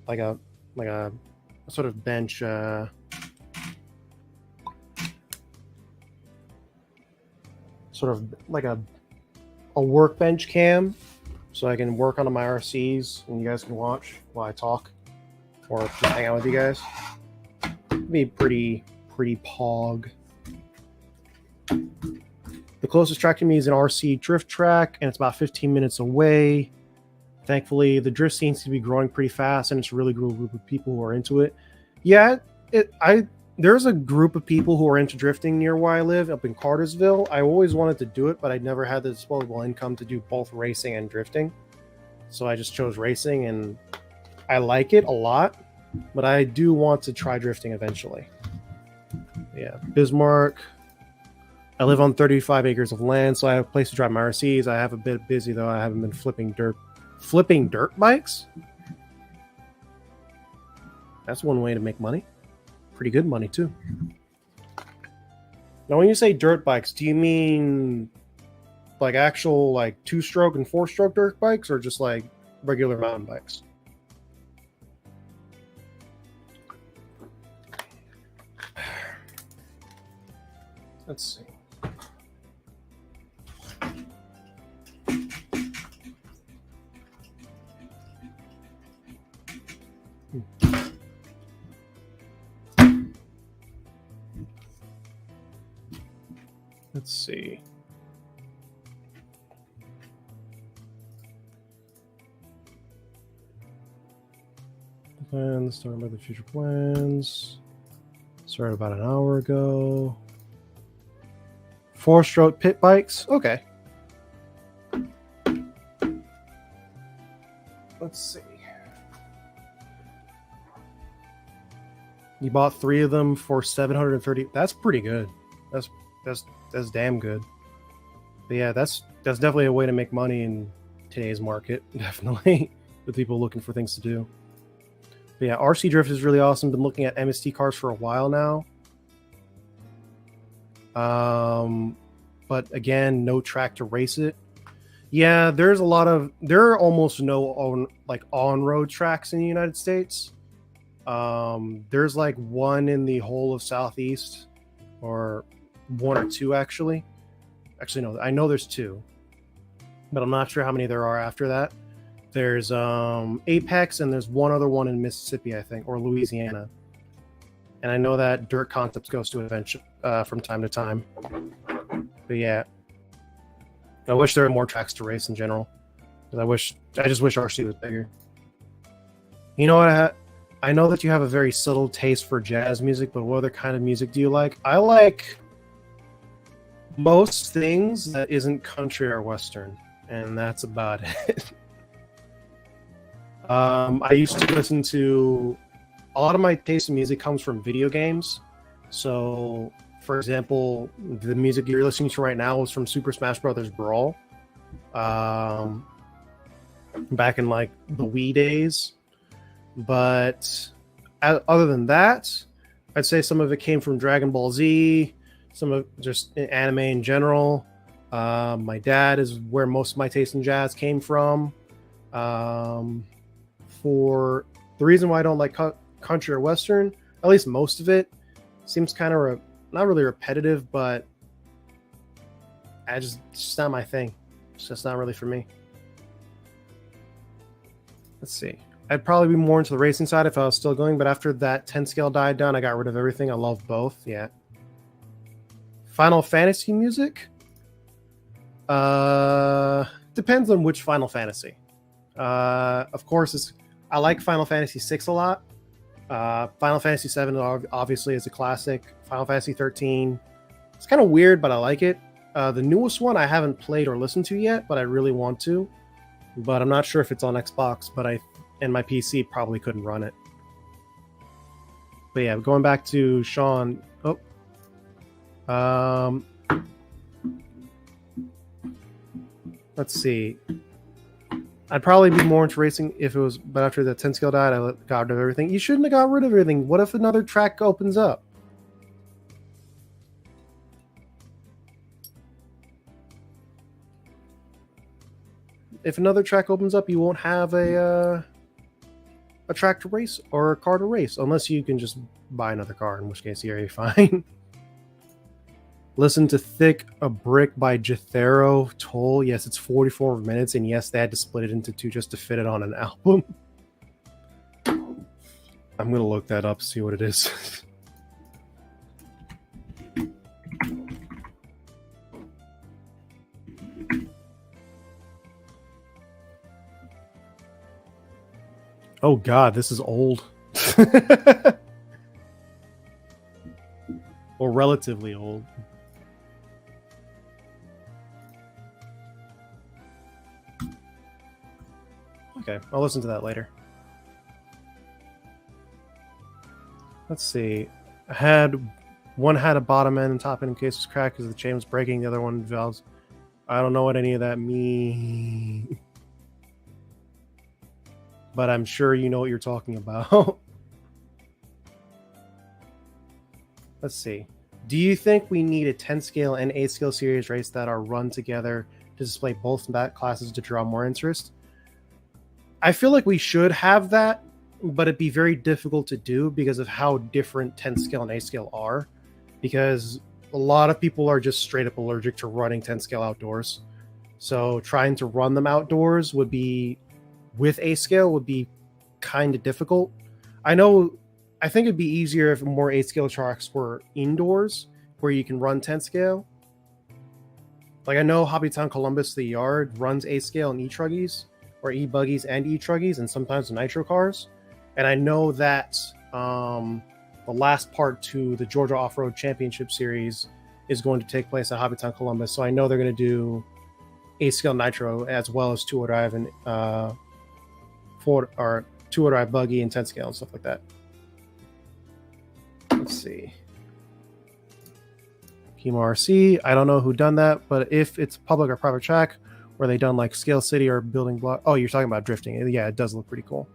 like a sort of bench. Sort of like a workbench cam, so I can work on my RCs and you guys can watch while I talk or just hang out with you guys. It'd be pretty pog. The closest track to me is an RC drift track, and it's about 15 minutes away. Thankfully, the drift seems to be growing pretty fast, and it's a really good group of people who are into it. Yeah, there's a group of people who are into drifting near where I live, up in Cartersville. I always wanted to do it, but I never had the disposable income to do both racing and drifting. So I just chose racing, and I like it a lot, but I do want to try drifting eventually. Yeah, Bismarck. I live on 35 acres of land, so I have a place to drive my RCs. I have a bit busy, though. I haven't been flipping dirt bikes? That's one way to make money. Pretty good money too. Now, when you say dirt bikes, do you mean like actual like 2-stroke and 4-stroke dirt bikes, or just like regular mountain bikes? Let's see. Let's see. Plans, talking about the future plans. Started about an hour ago. 4-stroke pit bikes? Okay. Let's see. You bought 3 of them for 730. That's pretty good. That's damn good. But yeah, that's definitely a way to make money in today's market. Definitely, with people looking for things to do. But yeah, RC Drift is really awesome. Been looking at MST cars for a while now. But again, no track to race it. Yeah, there are almost no on-road tracks in the United States. There's like one in the whole of Southeast, or 1 or 2 actually. Actually, no, I know there's 2, but I'm not sure how many there are after that. There's Apex, and there's one other one in Mississippi, I think, or Louisiana. And I know that Dirt Concepts goes to events from time to time. But yeah, I wish there were more tracks to race in general. Because I just wish RC was bigger. You know what? I know that you have a very subtle taste for jazz music, but what other kind of music do you like? I like most things that isn't country or western, and that's about it. I used to listen to a lot of my taste in music comes from video games. So, for example, the music you're listening to right now is from Super Smash Bros. Brawl. Back in like the Wii days. But other than that, I'd say some of it came from Dragon Ball Z, some of just anime in general. My dad is where most of my taste in jazz came from. For the reason why I don't like country or western, at least most of it seems kind of not really repetitive, but it's just not my thing. It's just not really for me. Let's see. I'd probably be more into the racing side if I was still going, but after that 10 scale died down, I got rid of everything. I love both. Yeah. Final Fantasy music? Depends on which Final Fantasy. Of course, I like Final Fantasy VI a lot. Final Fantasy VII obviously is a classic. Final Fantasy 13. It's kind of weird, but I like it. The newest one I haven't played or listened to yet, but I really want to. But I'm not sure if it's on Xbox, and my PC probably couldn't run it. But yeah, going back to Sean. Let's see. I'd probably be more into racing if it was, but after the 10 scale died, I got rid of everything. You shouldn't have got rid of everything. What if another track opens up? If another track opens up, you won't have a track to race or a car to race, unless you can just buy another car, in which case you're fine. Listen to Thick a Brick by Jethro Tull. Yes, it's 44 minutes, and yes, they had to split it into two just to fit it on an album. I'm going to look that up, see what it is. Oh god, this is old. Or relatively old. Okay, I'll listen to that later. Let's see. One had a bottom end and top end in case it was cracked because the chain was breaking. The other one valves. I don't know what any of that means. But I'm sure you know what you're talking about. Let's see. Do you think we need a 10 scale and 8 scale series race that are run together to display both classes to draw more interest? I feel like we should have that, but it'd be very difficult to do because of how different 10 scale and 8 scale are. Because a lot of people are just straight up allergic to running 10 scale outdoors. So trying to run them outdoors would be, with 8 scale, would be kind of difficult. I think it'd be easier if more 8 scale tracks were indoors where you can run 10 scale. Like I know Hobbytown Columbus, the yard, runs 8 scale and e-truggies, or e-buggies and e-truggies, and sometimes the nitro cars. And I know that the last part to the Georgia Off-Road Championship Series is going to take place at Hobbytown Columbus. So I know they're going to do 8 scale nitro as well as two-wheel drive and two-wheel drive buggy and 10 scale and stuff like that. Let's see. QnA RC. I don't know who done that, but if it's public or private track, where they done like Scale City or Building Block. Oh, you're talking about drifting. Yeah, it does look pretty cool.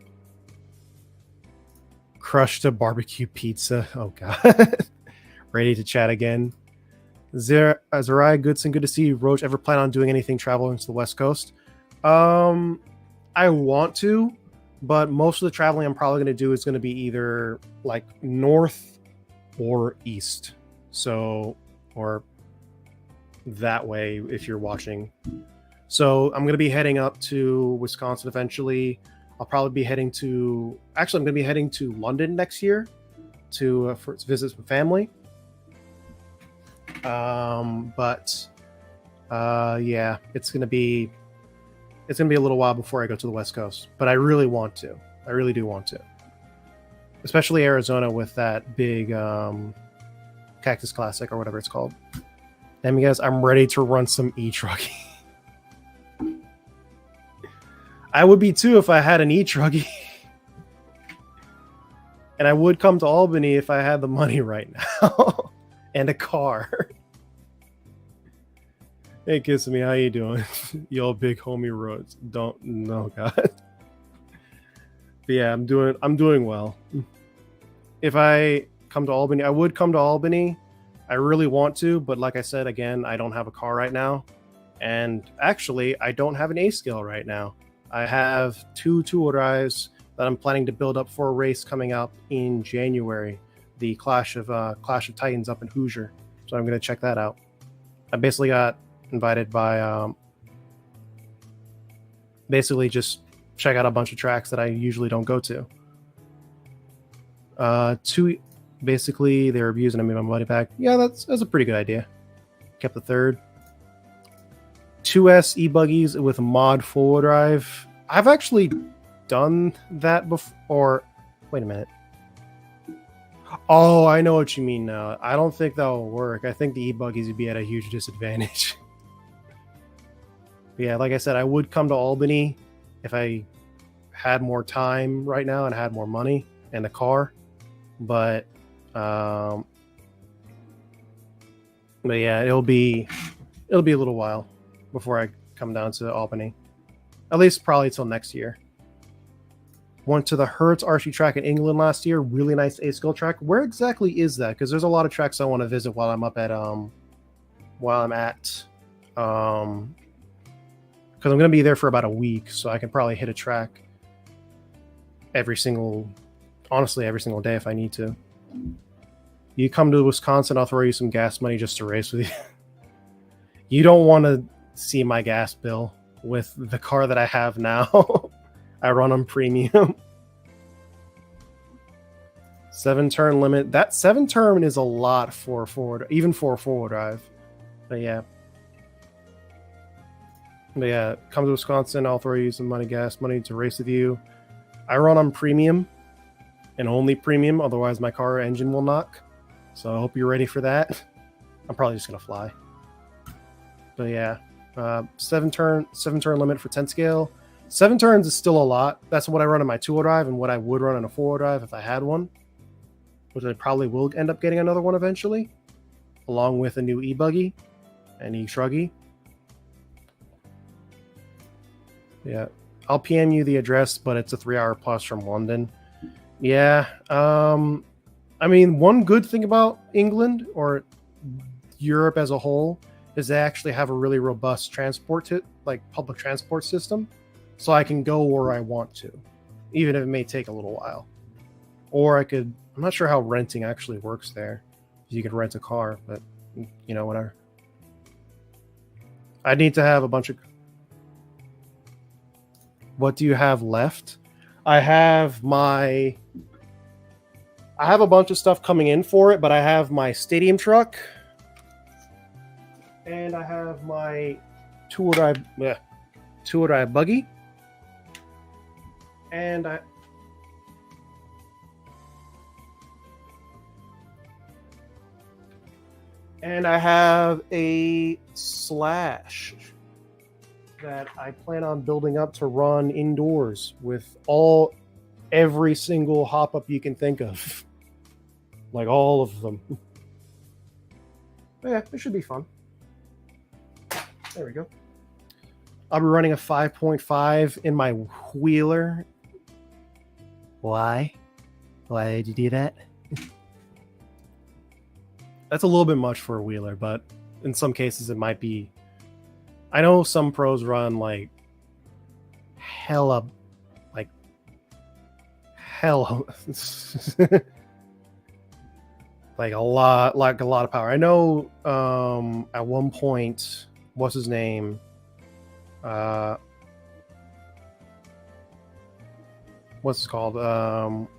Crushed a barbecue pizza. Oh god. Ready to chat again. Zariah Goodson, good to see you. Roach, ever plan on doing anything traveling to the West Coast? I want to, but most of the traveling I'm probably going to do is going to be either like north or east. So, or that way if you're watching. So I'm going to be heading up to Wisconsin eventually. I'll probably be heading to... Actually, I'm going to be heading to London next year to visit some family. Yeah, it's going to be a little while before I go to the West Coast. But I really want to. I really do want to. Especially Arizona with that big Cactus Classic or whatever it's called. Damn, you guys, I'm ready to run some e-trucking. I would be too if I had an e-truggy. And I would come to Albany if I had the money right now. And a car. Hey, Kiss Me, how you doing? Yo, big homie Roads. Don't know, God. But yeah, I'm doing well. If I come to Albany, I would come to Albany. I really want to, but like I said, again, I don't have a car right now. And actually, I don't have an A scale right now. I have 2 two-wheel drives that I'm planning to build up for a race coming up in January, the Clash of Titans up in Hoosier. So I'm going to check that out. I basically got invited by basically just check out a bunch of tracks that I usually don't go to. Basically, they were abusing me my money back. Yeah, that's a pretty good idea. Kept the third. 2S e-buggies with mod 4-wheel drive. I've actually done that before. Wait a minute. Oh, I know what you mean now. I don't think that will work. I think the e-buggies would be at a huge disadvantage. But yeah, like I said, I would come to Albany if I had more time right now and had more money and a car. But yeah, it'll be a little while before I come down to Albany. At least probably till next year. Went to the Roach RC track in England last year. Really nice A-scale track. Where exactly is that? Because there's a lot of tracks I want to visit while I'm up at because I'm going to be there for about a week, so I can probably hit a track every single day if I need to. You come to Wisconsin, I'll throw you some gas money just to race with you. You don't want to see my gas bill with the car that I have now. I run on premium. 7-turn limit. That 7-turn is a lot for even for a 4-wheel drive. But yeah, come to Wisconsin, I'll throw you some gas money to race with you. I run on premium and only premium, otherwise my car engine will knock. So I hope you're ready for that. I'm probably just gonna fly. But yeah, 7-turn limit for 10 scale. 7 turns is still a lot. That's what I run in my 2-wheel drive and what I would run in a 4-wheel drive if I had one, which I probably will end up getting another one eventually, along with a new e-buggy and e-shruggy. Yeah, I'll PM you the address, but it's a 3-hour plus from London. Yeah, I mean, one good thing about England or Europe as a whole is they actually have a really robust public transport system, so I can go where I want to, even if it may take a little while. Or I'm not sure how renting actually works there. You can rent a car, but whatever. I need to have a bunch of. What do you have left? I have a bunch of stuff coming in for it, but I have my stadium truck, and I have my two-wheel drive buggy, and I have a Slash that I plan on building up to run indoors with every single hop up you can think of. Like all of them. But yeah, it should be fun. There we go. I'll be running a 5.5 in my wheeler. Why? Why did you do that? That's a little bit much for a wheeler, but in some cases it might be. I know some pros run like hella like a lot of power. I know at one point, what's his name? What's it called? What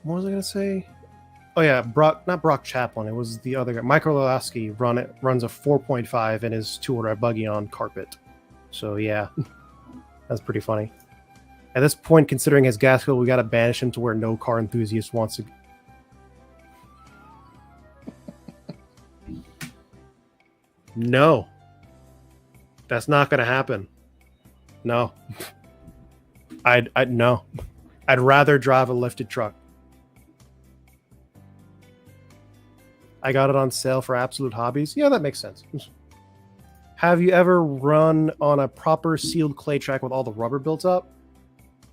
was I gonna say? Oh yeah, not Brock Chaplin. It was the other guy. Michael Lasky runs a 4.5 in his 2-wheel drive buggy on carpet. So yeah, that's pretty funny. At this point, considering his gas bill, we got to banish him to where no car enthusiast wants to. No, that's not going to happen. No, no. I'd rather drive a lifted truck. I got it on sale for Absolute Hobbies. Yeah, that makes sense. Have you ever run on a proper sealed clay track with all the rubber built up?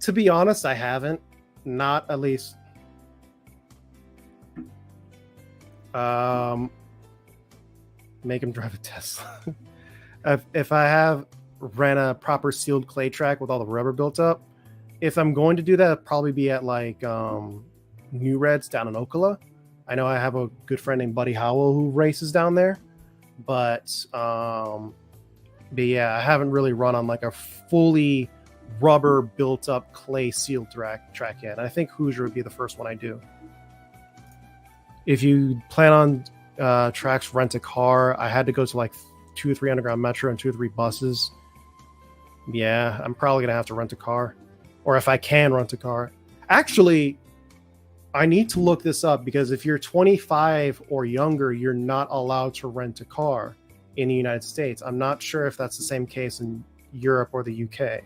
To be honest, I haven't. Not at least. Make him drive a Tesla. If I ran a proper sealed clay track with all the rubber built up, if I'm going to do that, it'd probably be at like New Reds down in Ocala. I know I have a good friend named Buddy Howell who races down there, but yeah, I haven't really run on like a fully rubber built up clay sealed track yet. And I think Hoosier would be the first one I do. If you plan on tracks, rent a car. I had to go to like 2 or 3 underground metro and 2 or 3 buses. Yeah, I'm probably gonna have to rent a car, or if I can rent a car. Actually, I need to look this up, because if you're 25 or younger, you're not allowed to rent a car in the United States. I'm not sure if that's the same case in Europe or the UK.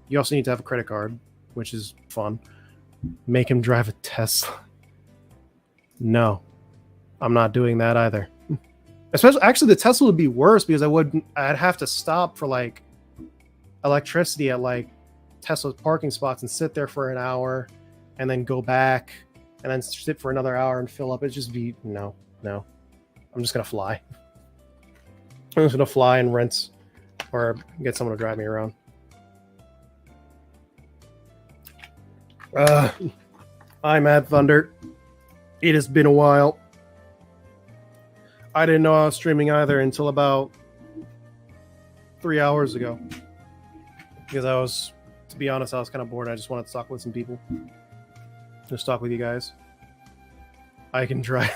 You also need to have a credit card, which is fun. Make him drive a Tesla. No, I'm not doing that either. Actually, the Tesla would be worse, because I'd have to stop for like electricity at like Tesla's parking spots and sit there for an hour and then go back and then sit for another hour and fill up. It'd just be no. I'm just gonna fly. I'm just gonna fly and rent or get someone to drive me around. I'm Mad Thunder. It has been a while. I didn't know I was streaming either until about 3 hours ago. Because to be honest, I was kind of bored. I just wanted to talk with some people. Just talk with you guys. I can drive.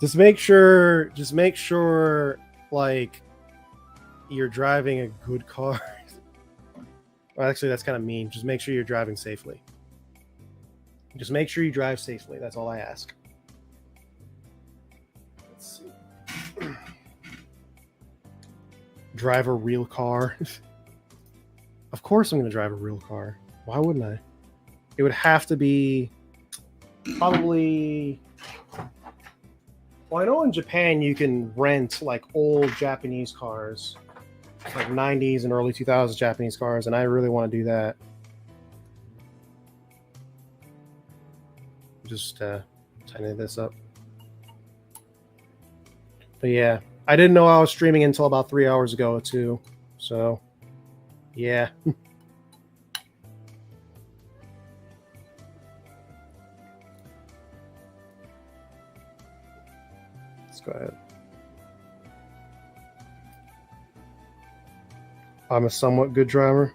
Just make sure, like, you're driving a good car. Well, actually, that's kind of mean. Just make sure you're driving safely. Just make sure you drive safely. That's all I ask. Let's see. Drive a real car. Of course I'm going to drive a real car. Why wouldn't I? It would have to be probably... Well, I know in Japan you can rent like old Japanese cars, like 90s and early 2000s Japanese cars, and I really want to do that. Just tighten this up. But yeah, I didn't know I was streaming until about 3 hours ago too. So yeah. Let's go ahead. I'm a somewhat good driver.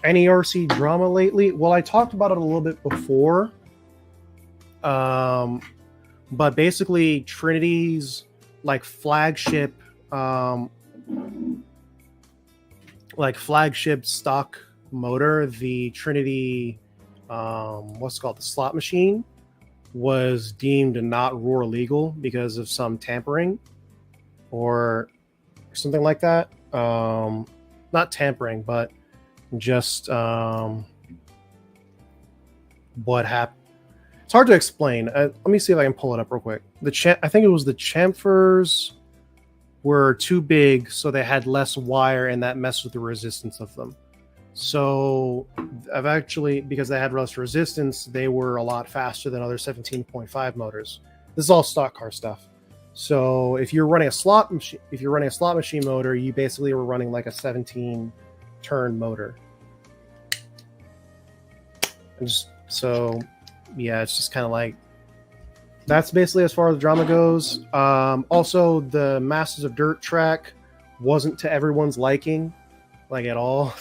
Any RC drama lately? Well, I talked about it a little bit before. But basically Trinity's like flagship stock motor, the Trinity what's it called, the slot machine, was deemed not roar legal because of some tampering or something like that. Not tampering, but just what happened. It's hard to explain. Let me see if I can pull it up real quick. I think it was the chamfers were too big, so they had less wire, and that messed with the resistance of them. So I've actually, because they had less resistance, they were a lot faster than other 17.5 motors. This is all stock car stuff. So if you're running a slot machine motor, you basically were running like a 17 turn motor. And just, so yeah, it's just kind of like, that's basically as far as the drama goes. Also, the Masters of Dirt track wasn't to everyone's liking, like at all.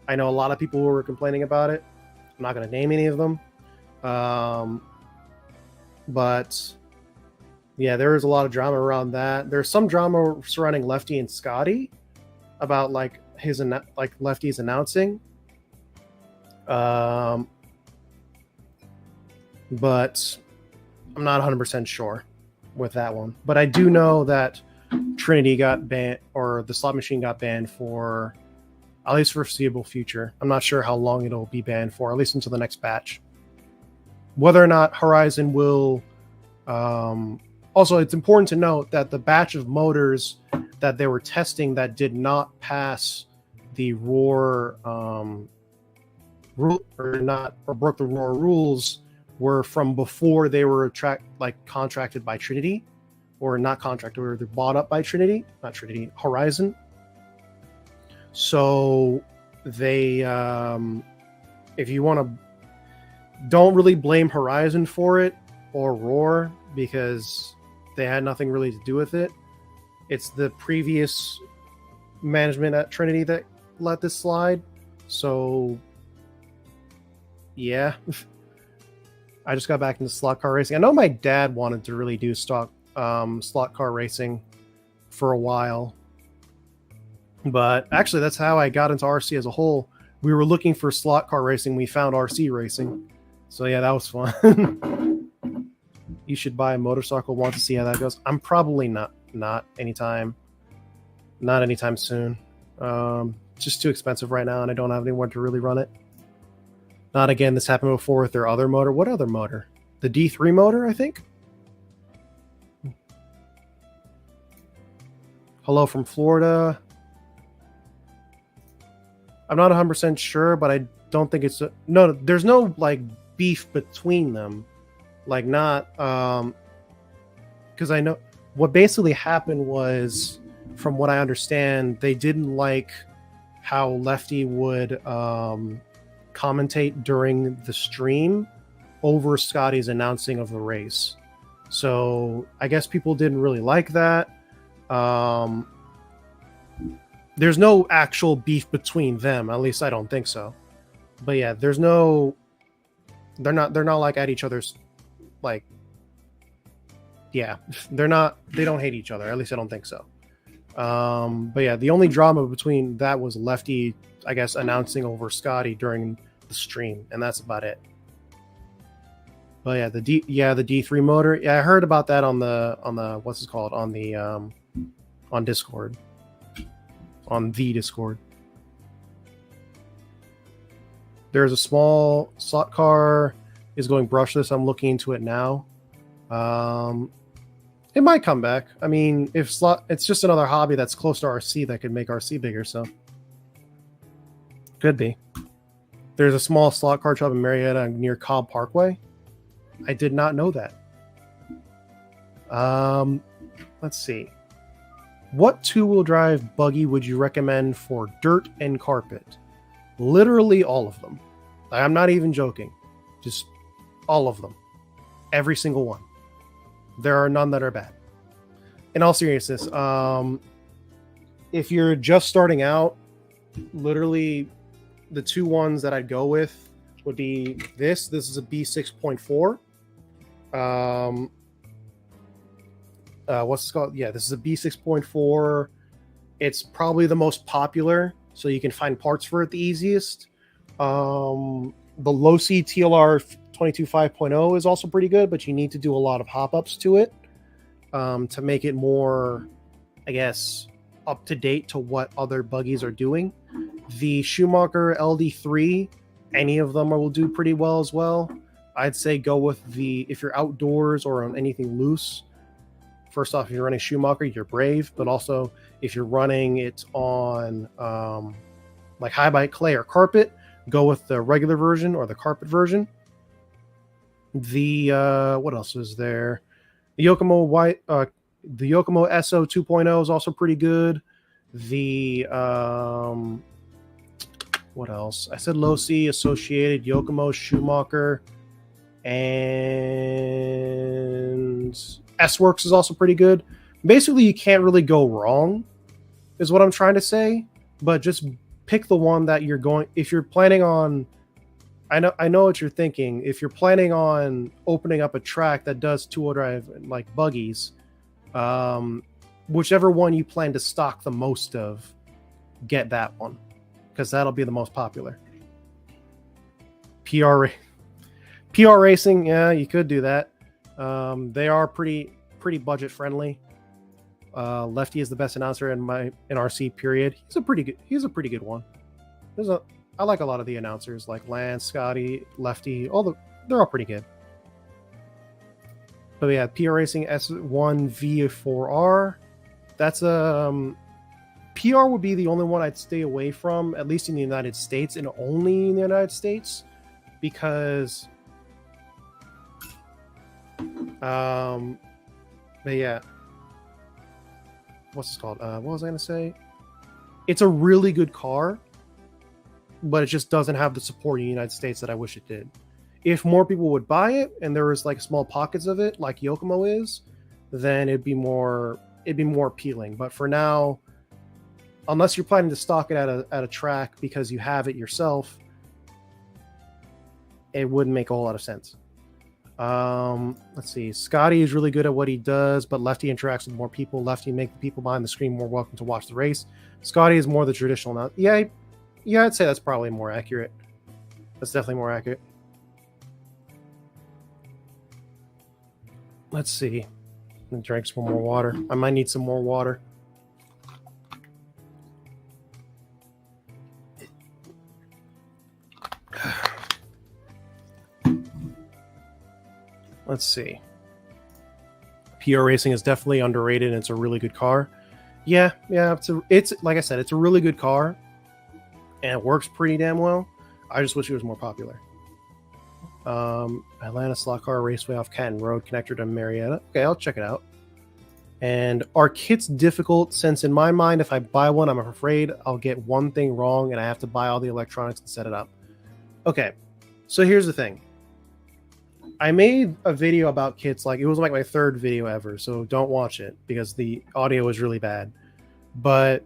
I know a lot of people who were complaining about it. I'm not going to name any of them. But yeah, there was a lot of drama around that. There's some drama surrounding Lefty and Scotty about like Lefty's announcing. But I'm not 100% sure with that one. But I do know that Trinity got banned, or the slot machine got banned for at least for foreseeable future. I'm not sure how long it'll be banned for, at least until the next batch. Whether or not Horizon will... also, it's important to note that the batch of motors that they were testing that did not pass the roar broke the Roar rules were from before they were contracted by Trinity, or not contracted, or they're bought up by Trinity, not Trinity, Horizon. So they, if you want to, don't really blame Horizon for it or Roar, because they had nothing really to do with it. It's the previous management at Trinity that let this slide. So yeah, I just got back into slot car racing. I know my dad wanted to really do slot car racing for a while, but actually that's how I got into RC as a whole. We were looking for slot car racing. We found RC racing. So yeah, that was fun. You should buy a motorcycle. Want to see how that goes? I'm probably not anytime soon. It's just too expensive right now, and I don't have anyone to really run it. Not again. This happened before with their other motor. What other motor? The D3 motor, I think. Hello from Florida. I'm not 100% sure, but I don't think it's no. There's no like beef between them, like not because I know what basically happened was, from what I understand, they didn't like how Lefty would commentate during the stream over Scotty's announcing of the race. So I guess people didn't really like that. There's no actual beef between them, at least I don't think so. But yeah, there's no. They're not like at each other's, like. Yeah, they're not. They don't hate each other. At least I don't think so. But yeah, the only drama between that was Lefty, I guess, announcing over Scotty during the stream, and that's about it. But yeah, the D3 motor. Yeah, I heard about that on the what's it called, on the on Discord. On the Discord. There's a small slot car is going brushless. I'm looking into it now. It might come back. I mean, it's just another hobby that's close to RC that could make RC bigger, so could be. There's a small slot car shop in Marietta near Cobb Parkway. I did not know that. Let's see. What two-wheel drive buggy would you recommend for dirt and carpet? Literally all of them. I'm not even joking. Just all of them. Every single one. There are none that are bad. In all seriousness, if you're just starting out, literally the two ones that I'd go with would be this. This is a B6.4. What's it called? Yeah, this is a B6.4. It's probably the most popular, so you can find parts for it the easiest. The low-C TLR 22.5.0 is also pretty good, but you need to do a lot of hop-ups to it to make it more, I guess, up-to-date to what other buggies are doing. The Schumacher LD3, any of them will do pretty well as well. I'd say go with if you're outdoors or on anything loose. First off, if you're running Schumacher, you're brave, but also if you're running it on like high bike clay or carpet, go with the regular version or the carpet version. The what else is there? The Yokomo SO 2.0 is also pretty good. The what else? I said low C, Associated, Yokomo, Schumacher, and S-Works is also pretty good. Basically, you can't really go wrong, is what I'm trying to say. But just pick the one that you're going. If you're planning on, I know what you're thinking. If you're planning on opening up a track that does two-wheel drive like buggies, whichever one you plan to stock the most of, get that one, because that'll be the most popular. PR racing, yeah, you could do that. They are pretty budget friendly. Lefty is the best announcer in RC period. He's a pretty good one. I like a lot of the announcers, like Lance, Scotty, Lefty. They're all pretty good. But yeah, PR Racing S1 V4R. That's PR would be the only one I'd stay away from, at least in the United States, and only in the United States, because but yeah, what's this called? What was I gonna say? It's a really good car, but it just doesn't have the support in the United States that I wish it did. If more people would buy it and there was like small pockets of it, like Yokomo is, then it'd be more appealing. But for now, unless you're planning to stock it at a track because you have it yourself, it wouldn't make a whole lot of sense. Let's see. Scotty is really good at what he does, but Lefty interacts with more people. Lefty make the people behind the screen more welcome to watch the race. Scotty is more the traditional now. Yeah, I'd say that's probably more accurate. That's definitely more accurate. Let's see. I'm gonna drink some more water. I might need some more water. Let's see. PR Racing is definitely underrated, and it's a really good car. Yeah, it's like I said, it's a really good car, and it works pretty damn well. I just wish it was more popular. Atlanta Slot Car Raceway off Canton Road, connector to Marietta. Okay, I'll check it out. And are kits difficult? Since in my mind, if I buy one, I'm afraid I'll get one thing wrong, and I have to buy all the electronics and set it up. Okay, so here's the thing. I made a video about kits, like it was like my third video ever, so don't watch it because the audio was really bad. But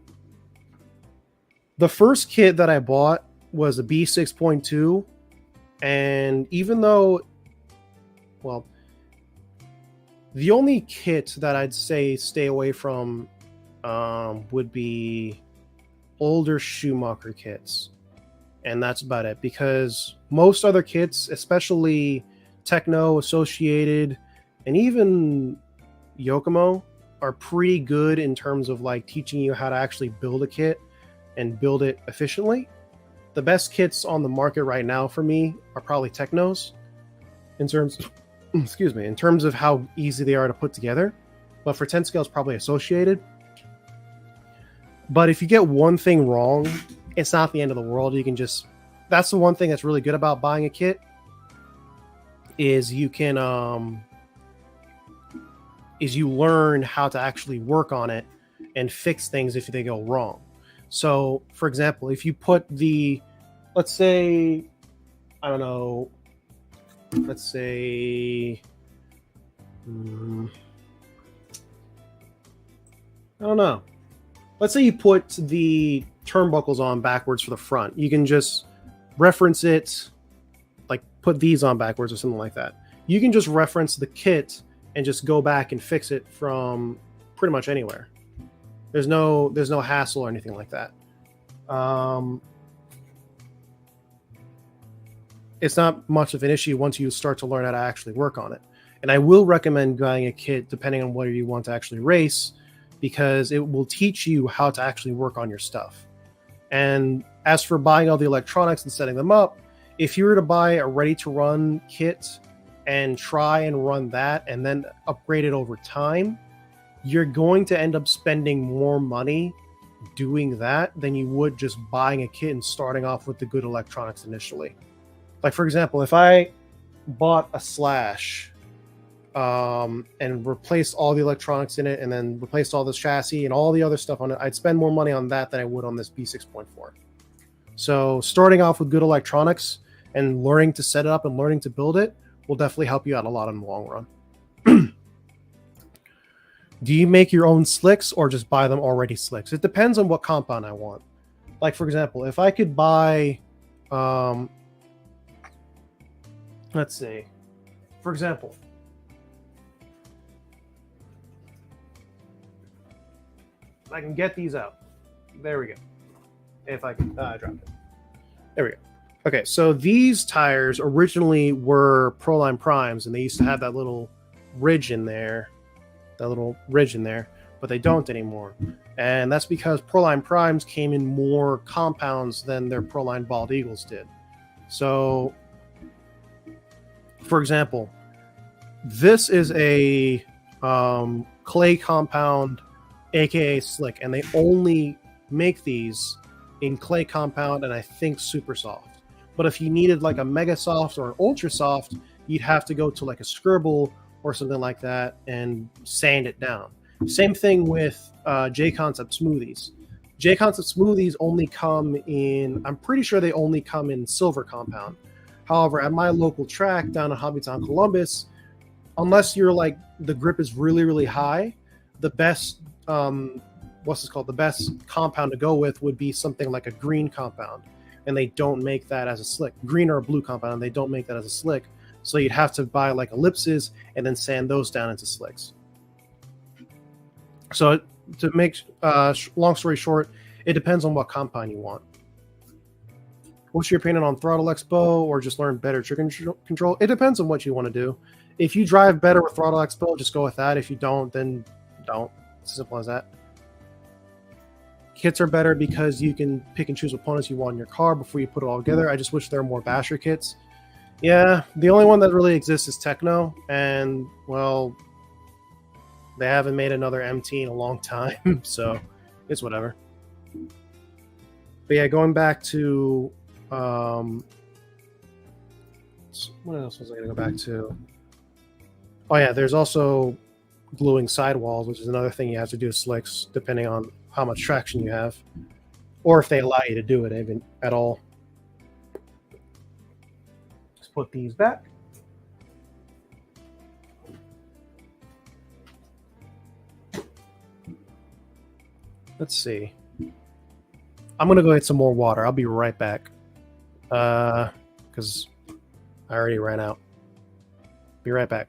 the first kit that I bought was a B6.2, and even though, well, the only kit that I'd say stay away from would be older Schumacher kits, and that's about it, because most other kits, especially Techno, Associated, and even Yokomo, are pretty good in terms of like teaching you how to actually build a kit and build it efficiently. The best kits on the market right now for me are probably Technos in terms in terms of how easy they are to put together. But for 10 scale, it's probably Associated. But if you get one thing wrong, it's not the end of the world. You can just, that's the one thing that's really good about buying a kit, is you can you learn how to actually work on it and fix things if they go wrong. So for example, if you put the, let's say, I don't know, let's say I don't know, let's say you put the turnbuckles on backwards for the front, you can just reference it, like put these on backwards or something like that. You can just reference the kit and just go back and fix it from pretty much anywhere. There's no hassle or anything like that. It's not much of an issue once you start to learn how to actually work on it. And I will recommend buying a kit depending on whether you want to actually race, because it will teach you how to actually work on your stuff. And as for buying all the electronics and setting them up, if you were to buy a ready-to-run kit and try and run that and then upgrade it over time, you're going to end up spending more money doing that than you would just buying a kit and starting off with the good electronics initially. Like, for example, if I bought a Slash and replaced all the electronics in it and then replaced all this chassis and all the other stuff on it, I'd spend more money on that than I would on this B6.4. So starting off with good electronics and learning to set it up and learning to build it will definitely help you out a lot in the long run. Do you make your own slicks or just buy them already slicks? It depends on what compound I want. Like, for example, if I could buy, let's see, for example, I can get these out. There we go. If I can, I dropped it. There we go. Okay, so these tires originally were Proline Primes, and they used to have that little ridge in there, but they don't anymore. And that's because Proline Primes came in more compounds than their Proline Bald Eagles did. So, for example, this is a clay compound, aka slick, and they only make these in clay compound and I think super soft. But if you needed like a mega soft or an ultra soft, you'd have to go to like a scribble or something like that and sand it down. Same thing with J Concept smoothies. J Concept smoothies only come in, I'm pretty sure they only come in silver compound. However, at my local track down in Hobbytown, Columbus, unless you're like the grip is really, really high, the best what's this called? The best compound to go with would be something like a green compound, and they don't make that as a slick. Green or a blue compound, and they don't make that as a slick. So you'd have to buy like ellipses and then sand those down into slicks. So to make long story short, it depends on what compound you want. What's your opinion on Throttle Expo or just learn better trigger control? It depends on what you want to do. If you drive better with Throttle Expo, just go with that. If you don't, then don't. It's as simple as that. Kits are better because you can pick and choose opponents you want in your car before you put it all together. I just wish there were more basher kits. Yeah, the only one that really exists is Techno, and, well, they haven't made another MT in a long time, so it's whatever. But yeah, going back to... what else was I going to go back to? Oh yeah, there's also gluing sidewalls, which is another thing you have to do with slicks, depending on how much traction you have, or if they allow you to do it even at all. Let's put these back. Let's see. I'm gonna go get some more water. I'll be right back. Because I already ran out. Be right back.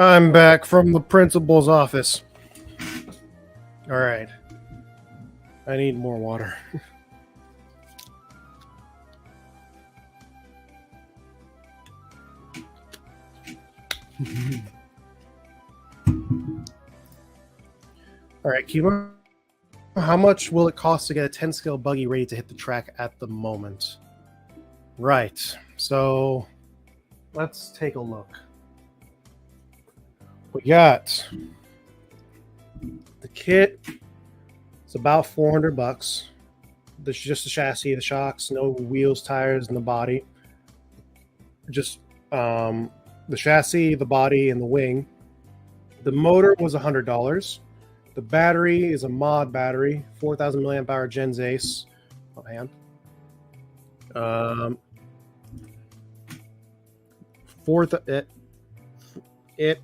I'm back from the principal's office. All right. I need more water. All right, Cuba. How much will it cost to get a 10 scale buggy ready to hit the track at the moment? Right. So let's take a look. We got the kit. It's about $400. This is just the chassis, the shocks, no wheels, tires, and the body. Just the chassis, the body, and the wing. The motor was $100. The battery is a mod battery, 4,000 milliamp hour Gens Ace. Oh, hang on.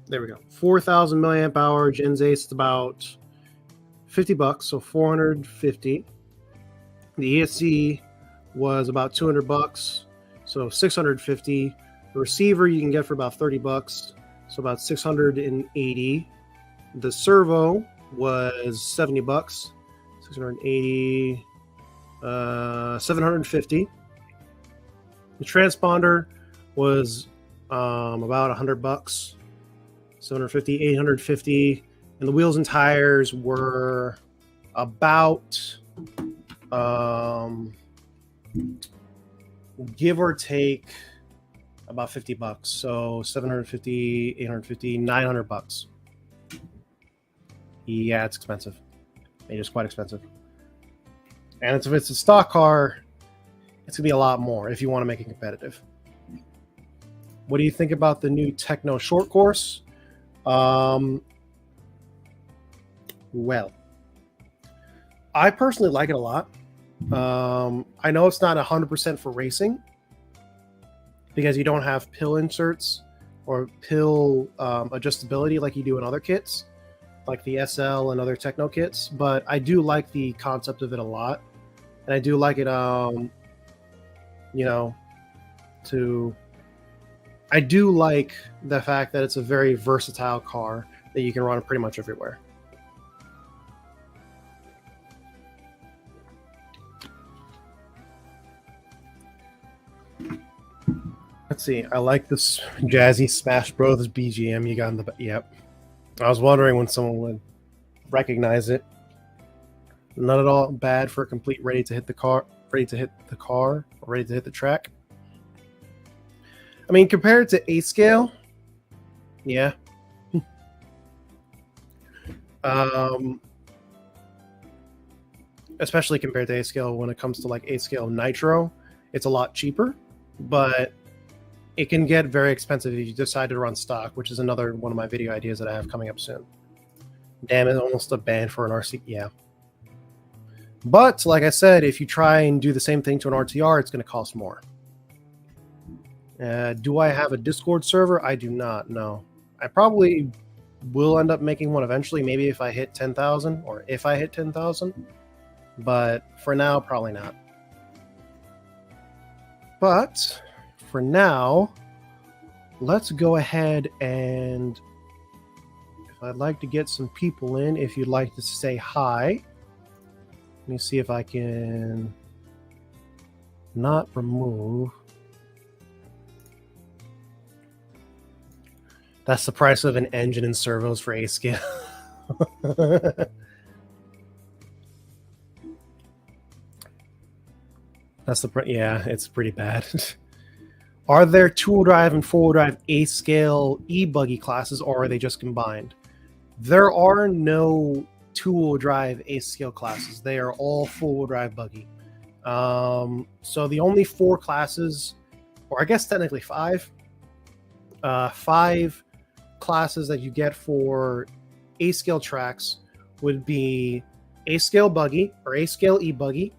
There we go. 4,000 milliamp hour Gens Ace. It's about $50, so $450. The ESC was about $200, so $650. The receiver you can get for about $30, so about $680. The servo was $70, 680, $750. The transponder was about $100, 750, $850, and the wheels and tires were about give or take about $50, so 750, 850, $900. Yeah, it's expensive. It is quite expensive. And if it's a stock car, it's gonna be a lot more if you want to make it competitive. What do you think about the new Techno short course? Well, I personally like it a lot. I know it's not 100% for racing because you don't have pill inserts or pill adjustability like you do in other kits, like the SL and other Techno kits, but I do like the concept of it a lot. And I do like it, I do like the fact that it's a very versatile car that you can run pretty much everywhere. Let's see. I like this jazzy Smash Bros. BGM you got in the... Yep. I was wondering when someone would recognize it. Not at all bad for a complete ready to hit the car, or ready to hit the track. I mean, compared to A scale, yeah. Especially compared to A scale when it comes to like A scale Nitro, it's a lot cheaper, but it can get very expensive if you decide to run stock, which is another one of my video ideas that I have coming up soon. Damn, it's almost a ban for an RC. Yeah. But like I said, if you try and do the same thing to an RTR, it's going to cost more. Do I have a Discord server? I do not, no. I probably will end up making one eventually, maybe if I hit 10,000 or if I hit 10,000. But for now, probably not. But for now, let's go ahead and if I'd like to get some people in, if you'd like to say hi, let me see if I can not remove. That's the price of an engine and servos for A scale. That's the yeah, it's pretty bad. Are there two-wheel drive and four-wheel drive A scale e-buggy classes, or are they just combined? There are no two-wheel drive A scale classes. They are all four-wheel drive buggy. So the only four classes, or I guess technically five classes that you get for A scale tracks would be A scale buggy or A scale e-buggy,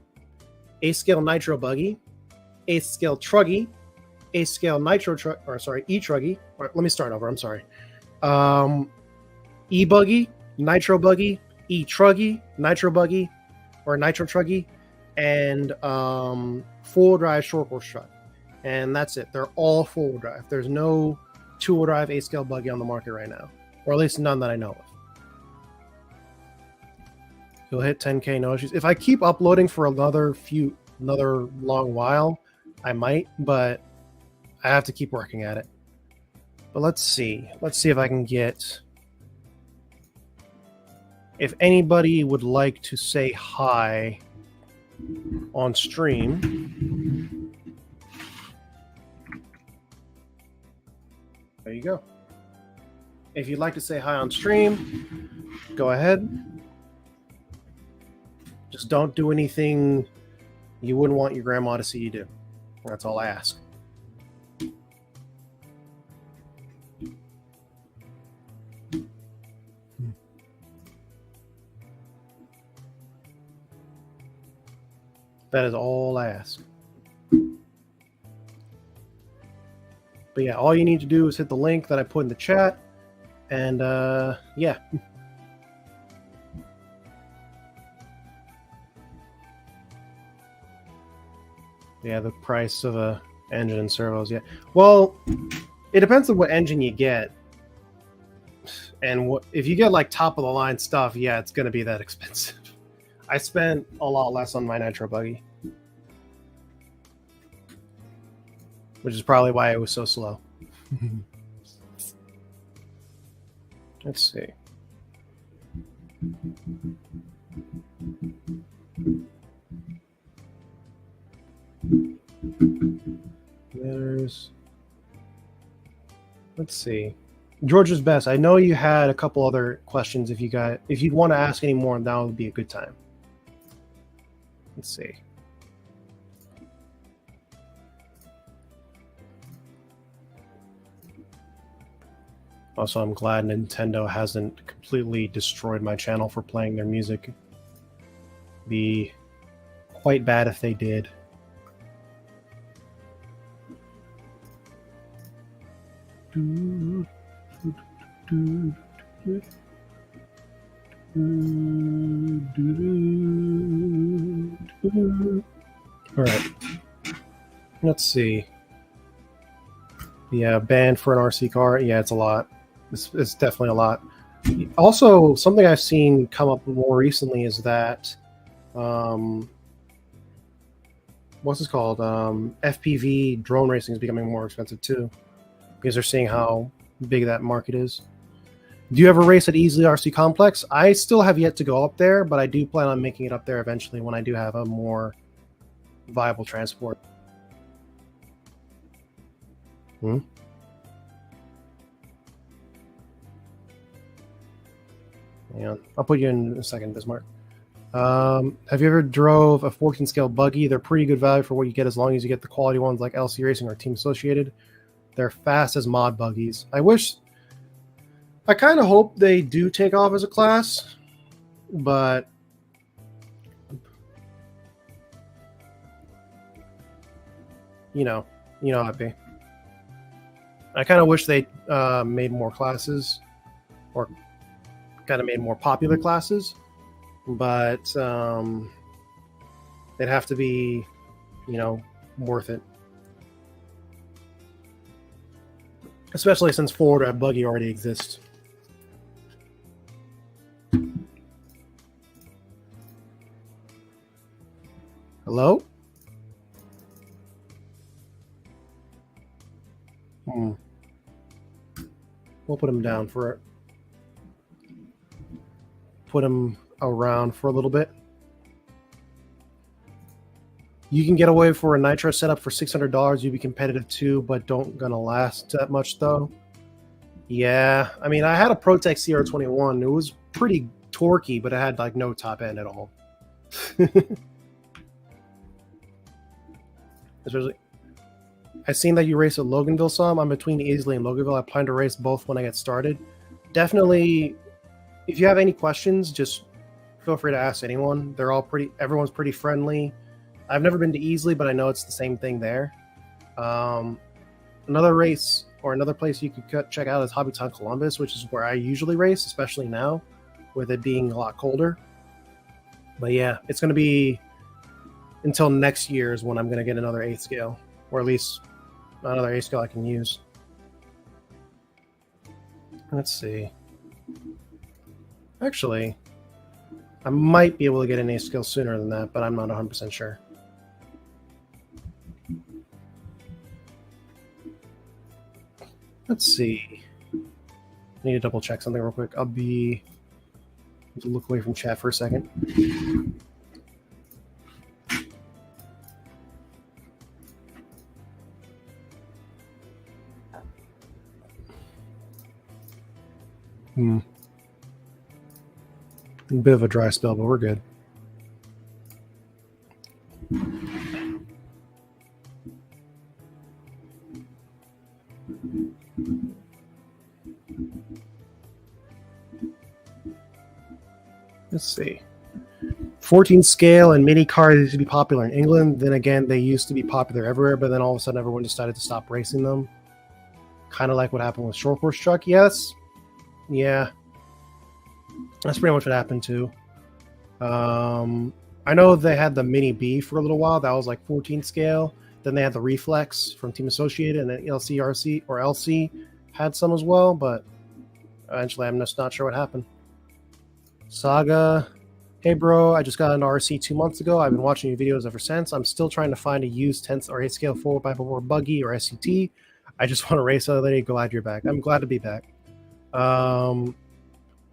A scale nitro buggy, A scale truggy, A scale nitro e-truggy. Or let me start over. I'm sorry. E-buggy, nitro buggy, e-truggy, nitro buggy, or nitro truggy, and four-wheel drive short course truck. And that's it. They're all four-wheel drive. There's no two-wheel drive A scale buggy on the market right now, or at least none that I know of. You'll hit 10K, no issues. If I keep uploading for another long while, I might, but I have to keep working at it. But let's see. Let's see if I can get if anybody would like to say hi on stream, there you go. If you'd like to say hi on stream, go ahead. Just don't do anything you wouldn't want your grandma to see you do. That's all I ask. That is all I ask. But yeah, all you need to do is hit the link that I put in the chat, and yeah. Yeah, the price of a engine and servos. Yeah, well, it depends on what engine you get, and what if you get like top of the line stuff. Yeah, it's gonna be that expensive. I spent a lot less on my nitro buggy, which is probably why it was so slow. Let's see. Let's see. George's best. I know you had a couple other questions. If you'd want to ask any more, that would be a good time. Let's see. Also, I'm glad Nintendo hasn't completely destroyed my channel for playing their music. Be quite bad if they did. All right. Let's see. Yeah, banned for an RC car. Yeah, it's a lot. It's definitely a lot. Also, something I've seen come up more recently is that, what's this called? FPV drone racing is becoming more expensive too, because they're seeing how big that market is. Do you ever race at Easily RC Complex? I still have yet to go up there, but I do plan on making it up there eventually when I do have a more viable transport. Yeah, I'll put you in a second, Bismarck. Have you ever drove a 14 scale buggy? They're pretty good value for what you get as long as you get the quality ones like LC Racing or Team Associated. They're fast as mod buggies. I kind of hope they do take off as a class, but you know how it be. I kind of wish they made more classes, or kind of made more popular classes, but they'd have to be, worth it. Especially since Florida buggy already exists. Hello? We'll put him down for put him around for a little bit. You can get away for a nitro setup for $600. You'd be competitive too, but don't gonna last that much though. Yeah, I mean, I had a Protec CR21. It was pretty torquey, but it had like no top end at all. Especially, I've seen that you race at Loganville some. I'm between Easley and Loganville. I plan to race both when I get started. Definitely, if you have any questions, just feel free to ask anyone. Everyone's pretty friendly. I've never been to Easley, but I know it's the same thing there. Another race or another place you could check out is Hobbytown Columbus, which is where I usually race, especially now, with it being a lot colder. But yeah, it's going to be until next year is when I'm going to get another 8th scale, or at least another 8th scale I can use. Let's see. Actually, I might be able to get an 8th scale sooner than that, but I'm not 100% sure. Let's see. I need to double check something real quick. Let's look away from chat for a second. A bit of a dry spell, but we're good. Let's see. 14 scale and mini cars used to be popular in England. Then again, they used to be popular everywhere, but then all of a sudden everyone decided to stop racing them. Kind of like what happened with short course truck. Yes. Yeah. That's pretty much what happened too. I know they had the Mini B for a little while. That was like 14 scale. Then they had the Reflex from Team Associated, and then LCRC or LC had some as well, but eventually I'm just not sure what happened. Saga. Hey bro, I just got an RC 2 months ago. I've been watching your videos ever since. I'm still trying to find a used 10 or 8 scale 4x4 buggy or SCT. I just want to race other day. Glad you're back. I'm glad to be back.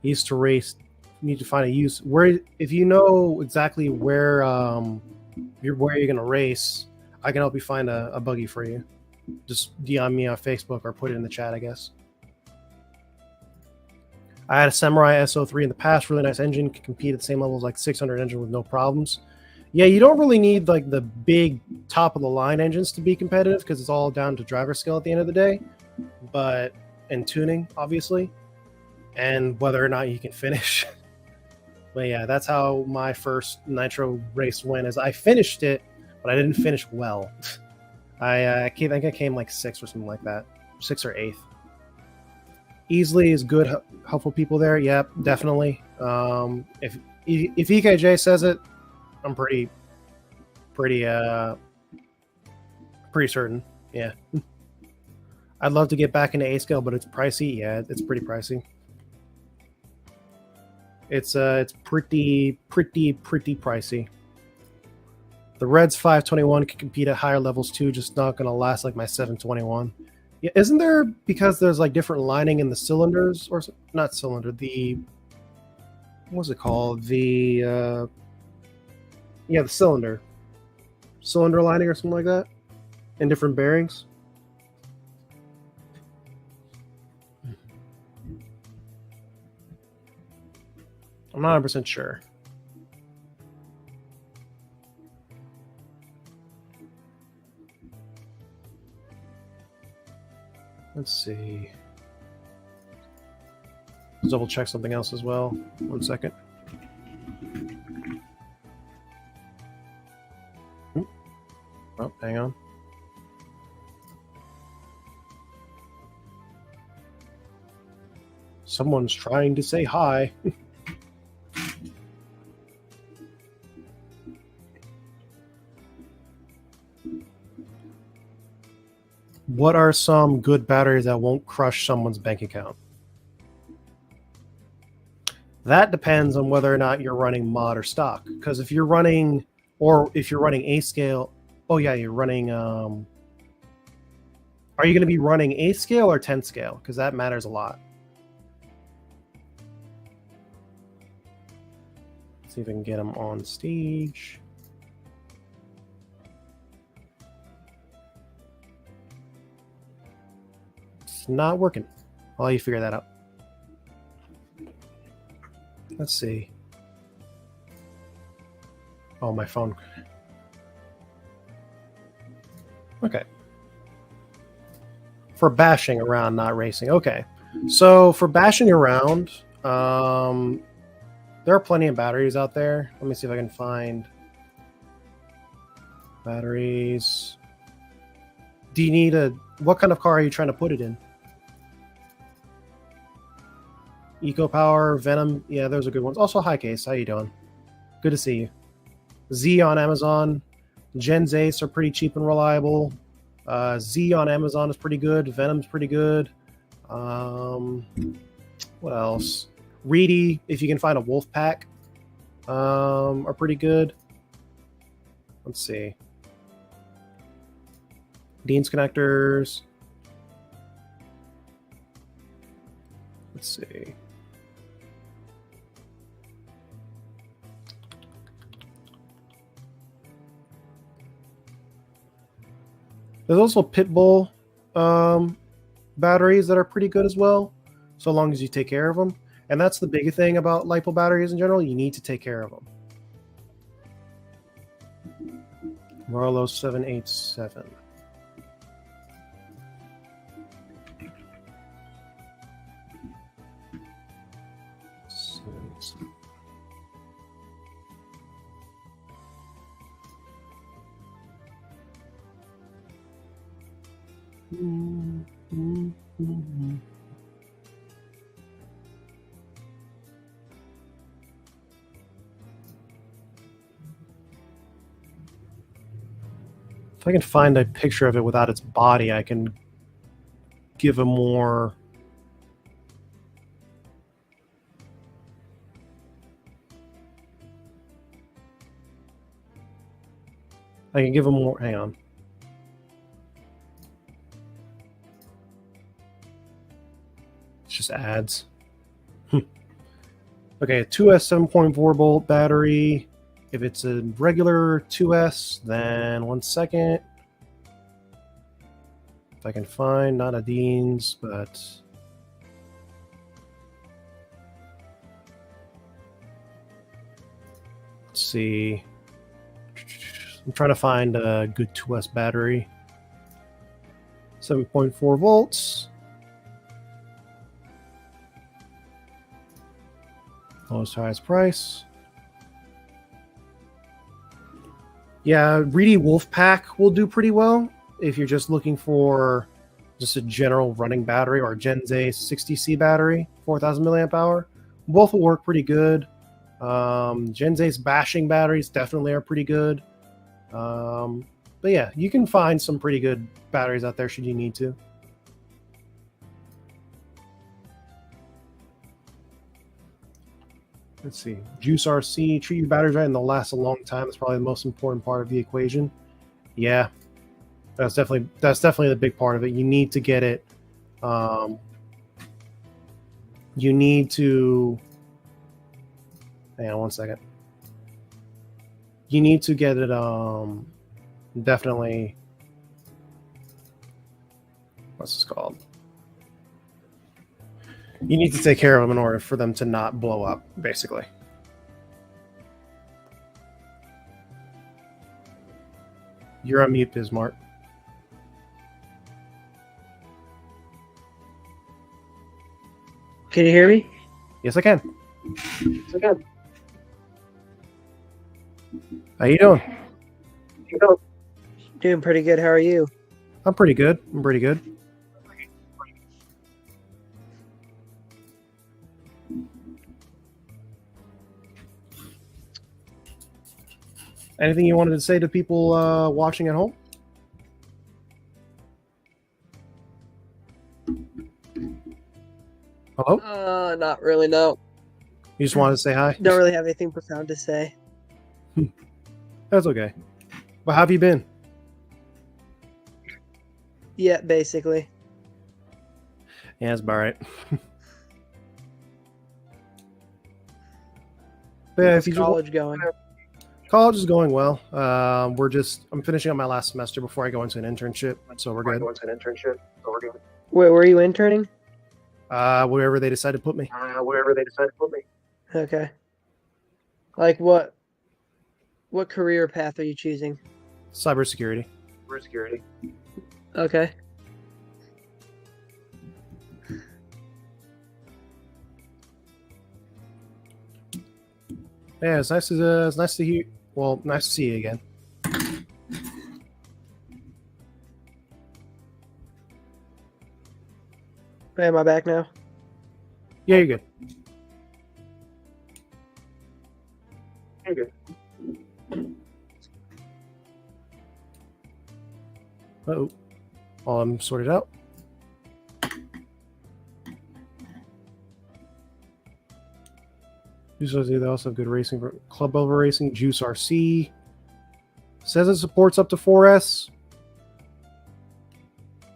Used to race. Need to find a use where if you know exactly where you're gonna race, I can help you find a buggy for you. Just DM me on Facebook or put it in the chat, I guess. I had a Samurai SO3 in the past, really nice engine, can compete at the same level as like 600 engine with no problems. Yeah, you don't really need like the big top of the line engines to be competitive because it's all down to driver skill at the end of the day, but and tuning obviously, and whether or not you can finish. But yeah, that's how my first Nitro race went. Is I finished it, but I didn't finish well. I think I came like 6th or something like that, 6th or 8th. Easily is good, helpful people there. Yep, definitely. If EKJ says it, I'm pretty certain. Yeah. I'd love to get back into A scale, but it's pricey. Yeah, it's pretty pricey. It's pretty pricey. The Reds 521 can compete at higher levels too, just not gonna last like my 721. Yeah, isn't there, because there's like different lining in the cylinders, or not cylinder, the what's it called? The yeah, the cylinder lining or something like that, in different bearings. I'm not 100% sure. Let's see. Let's double check something else as well. 1 second. Oh, hang on. Someone's trying to say hi. What are some good batteries that won't crush someone's bank account? That depends on whether or not you're running mod or stock. Because if you're running, A scale, oh yeah, you're running. Are you going to be running A scale or 10 scale? Because that matters a lot. Let's see if I can get them on stage. It's not working. I'll let you figure that out. Let's see. Oh, my phone. Okay. For bashing around, not racing. Okay. So for bashing around, there are plenty of batteries out there. Let me see if I can find batteries. Do you need what kind of car are you trying to put it in? Eco Power, Venom. Yeah, those are good ones. Also, High Case. How you doing? Good to see you. Z on Amazon. Gen's Ace are pretty cheap and reliable. Z on Amazon is pretty good. Venom's pretty good. What else? Reedy, if you can find a Wolf Pack, are pretty good. Let's see. Dean's connectors. Let's see. There's also Pitbull batteries that are pretty good as well, so long as you take care of them. And that's the big thing about LiPo batteries in general. You need to take care of them. Marlo 787. If I can find a picture of it without its body, I can give a more... I can give a more... Hang on. It's just ads. Okay, a 2S 7.4 volt battery. If it's a regular 2S, then 1 second. If I can find, not a Dean's, but... Let's see. I'm trying to find a good 2S battery. 7.4 volts. Lowest highest price. Yeah, Reedy Wolfpack will do pretty well if you're just looking for just a general running battery, or a Genze 60C battery, 4,000 milliamp hour. Both will work pretty good. Genze's bashing batteries definitely are pretty good. But yeah, you can find some pretty good batteries out there should you need to. Let's see. Juice RC, treat your batteries right and they'll last a long time. That's probably the most important part of the equation. Yeah, that's definitely the big part of it. You need to get it. You need to. Hang on 1 second. You need to get it. Definitely. What's this called? You need to take care of them in order for them to not blow up, basically. You're on mute, Bismarck. Can you hear me? Yes, I can. Yes, I can. How you doing? Doing pretty good. How are you? I'm pretty good. I'm pretty good. Anything you wanted to say to people watching at home? Hello? Not really, no. You just wanted to say hi? Don't really have anything profound to say. That's okay. But how have you been? Yeah, basically. Yeah, that's about right. But yeah, How's college going? College is going well. I'm finishing up my last semester before I go into an internship, so we're good. Wait, where are you interning? Wherever they decide to put me. Okay. Like what career path are you choosing? Cybersecurity. Okay. Yeah, it's nice to hear. Well, nice to see you again. Hey, am I back now? Yeah, you're good. Uh-oh. All I'm sorted out. Juice RC, they also have good racing. Club level racing. Juice RC says it supports up to 4S.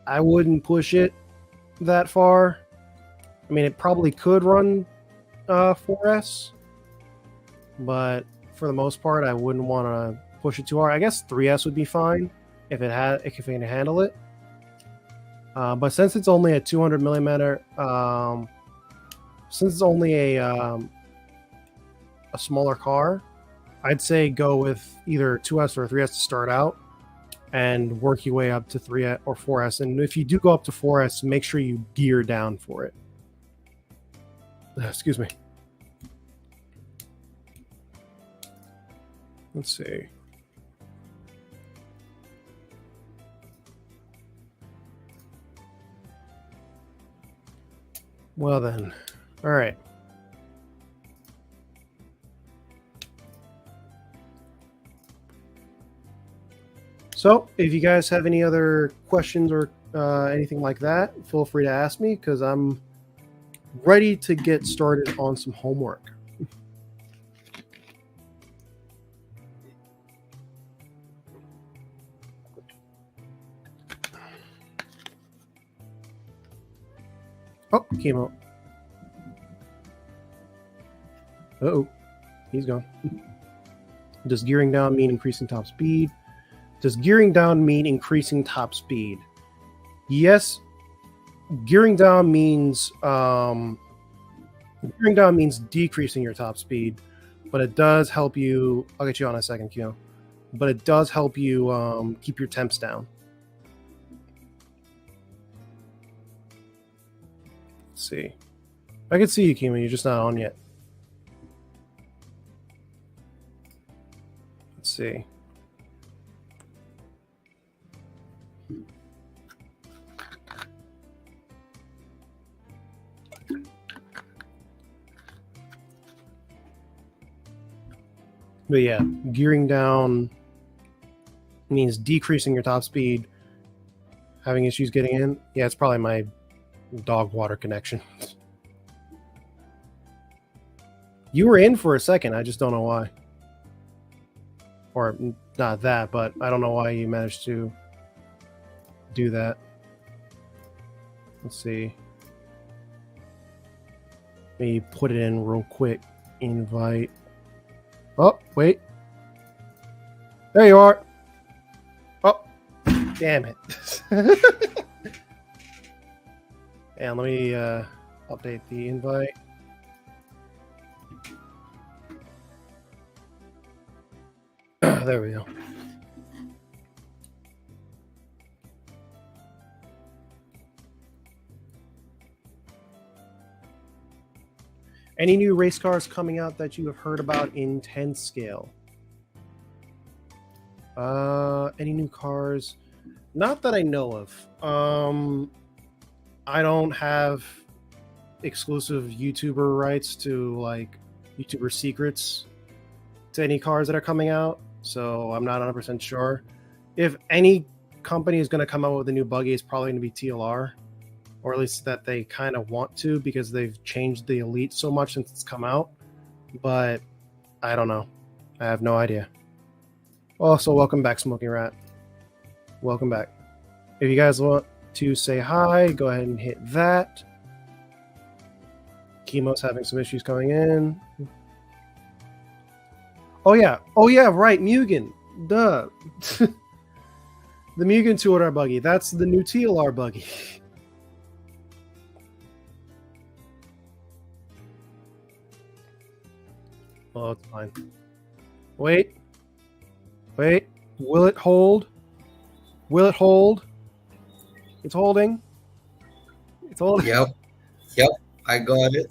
I wouldn't push it that far. I mean, it probably could run 4S, but for the most part, I wouldn't want to push it too hard. I guess 3S would be fine, if it can handle it. But since it's only a 200 millimeter, since it's only a smaller car, I'd say go with either 2S or 3S to start out, and work your way up to 3S or 4S. And if you do go up to 4S, make sure you gear down for it. Excuse me. Let's see. Well then, all right. So if you guys have any other questions or anything like that, feel free to ask me, because I'm ready to get started on some homework. Oh, chemo. Uh-oh, he's gone. Does gearing down mean increasing top speed? Does gearing down mean increasing top speed? Yes. Gearing down means decreasing your top speed, but it does help you. I'll get you on in a second, Kyo. But it does help you keep your temps down. Let's see. I can see you, Kimo. You're just not on yet. Let's see. But yeah, gearing down means decreasing your top speed. Having issues getting in? Yeah, it's probably my dog water connection. You were in for a second. I just don't know why. Or not that, but I don't know why you managed to do that. Let's see. Let me put it in real quick. Invite. Oh, wait. There you are. Oh, damn it. And let me update the invite. There we go. Any new race cars coming out that you have heard about in 10 scale? Any new cars? Not that I know of. I don't have exclusive YouTuber rights to like YouTuber secrets to any cars that are coming out, so I'm not 100% sure. If any company is going to come out with a new buggy, it's probably going to be TLR. Or at least that they kind of want to, because they've changed the Elite so much since it's come out. But I don't know. I have no idea. Also, welcome back, Smoking Rat. Welcome back. If you guys want to say hi, go ahead and hit that. Chemo's having some issues coming in. Oh yeah, right, Mugen. Duh. The Mugen 200R buggy. That's the new TLR buggy. Oh, it's fine. Wait. Will it hold? Will it hold? It's holding. It's holding. Yep. I got it.